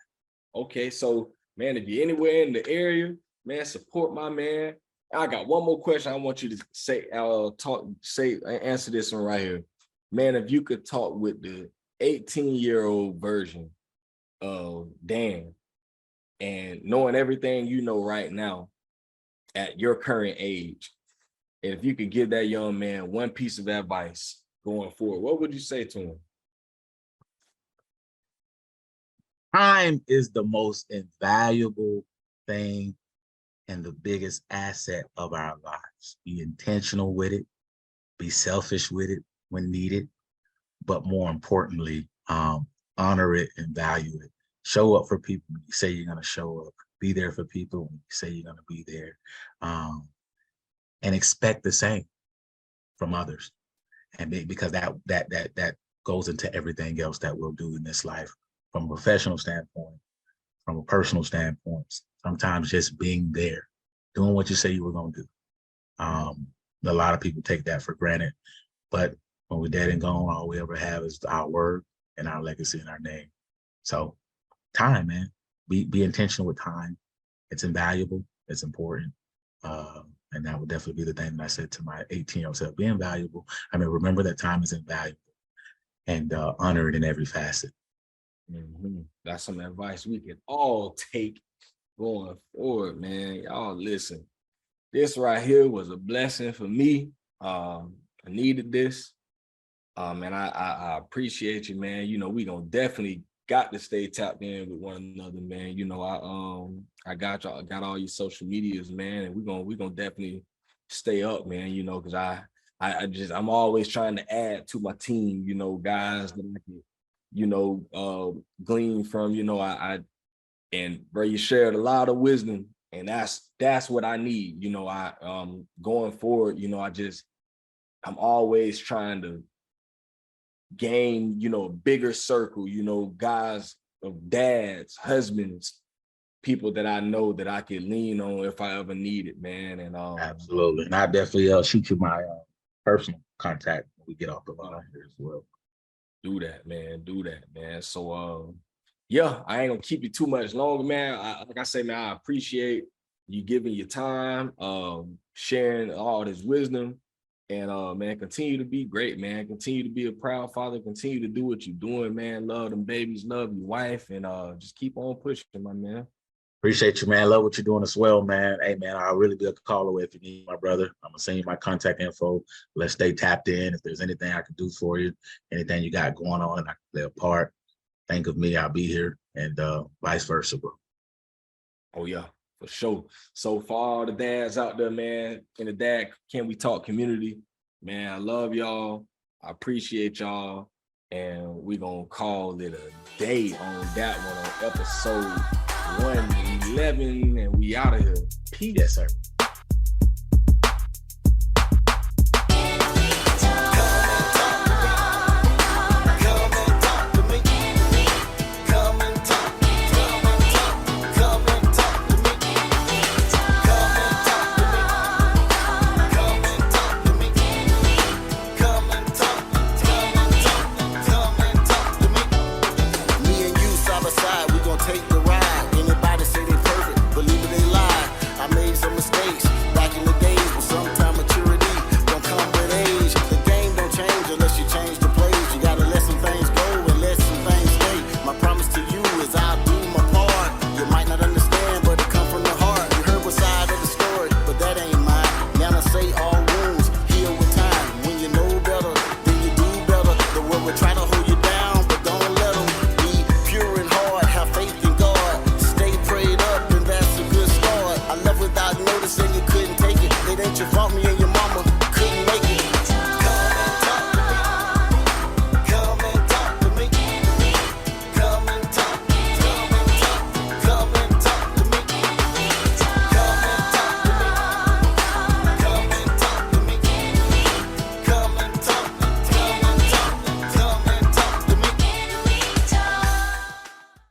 Speaker 1: Okay, so, man, if you're anywhere in the area, man, support my man. I got one more question I want you to answer this one right here. Man, if you could talk with the 18-year-old version of Dan, and knowing everything you know right now at your current age, and if you could give that young man one piece of advice going forward, what would you say to him?
Speaker 2: Time is the most invaluable thing and the biggest asset of our lives. Be intentional with it, be selfish with it when needed, but more importantly, honor it and value it. Show up for people when you say you're going to show up. Be there for people when you say you're going to be there. And expect the same from others, and because that goes into everything else that we'll do in this life, from a professional standpoint, from a personal standpoint. Sometimes just being there, doing what you say you were going to do. A lot of people take that for granted, but when we're dead and gone, all we ever have is our word and our legacy and our name. So time, man, be intentional with time. It's invaluable. It's important. And that would definitely be the thing that I said to my 18-year-old self, be invaluable. I mean, remember that time is invaluable. and honored in every facet.
Speaker 1: That's some advice we can all take going forward, man. Y'all listen. This right here was a blessing for me. I needed this. And I appreciate you, man. You know, we gonna definitely got to stay tapped in with one another, man. You know, I got y'all, got all your social medias, man, and we gonna definitely stay up, man. You know, because I'm always trying to add to my team, you know, guys that I can, you know, glean from. You know, and bro, you shared a lot of wisdom, and that's what I need. You know, going forward, you know, I'm always trying to gain, you know, a bigger circle, you know, guys of dads, husbands, people that I know that I could lean on if I ever need it, man. And
Speaker 2: Absolutely. And I definitely shoot you my personal contact when we get off the line here as well.
Speaker 1: Do that, man. Do that, man. So yeah, I ain't gonna keep you too much longer, man. Like I say, man, I appreciate you giving your time, sharing all this wisdom. And man, continue to be great, man. Continue to be a proud father. Continue to do what you're doing, man. Love them babies, love your wife, and just keep on pushing, my man.
Speaker 2: Appreciate you, man. Love what you're doing as well, man. Hey, man, I'll really be a call away if you need my brother. I'm gonna send you my contact info. Let's stay tapped in. If there's anything I can do for you, anything you got going on, and I can play a part, think of me. I'll be here, and vice versa, bro.
Speaker 1: Oh yeah, for sure. So for all the dads out there, man, in the Dad Can We Talk community, man, I love y'all. I appreciate y'all. And we're going to call it a day on that one on episode 111. And we out of here. Peace.
Speaker 2: Yes, sir.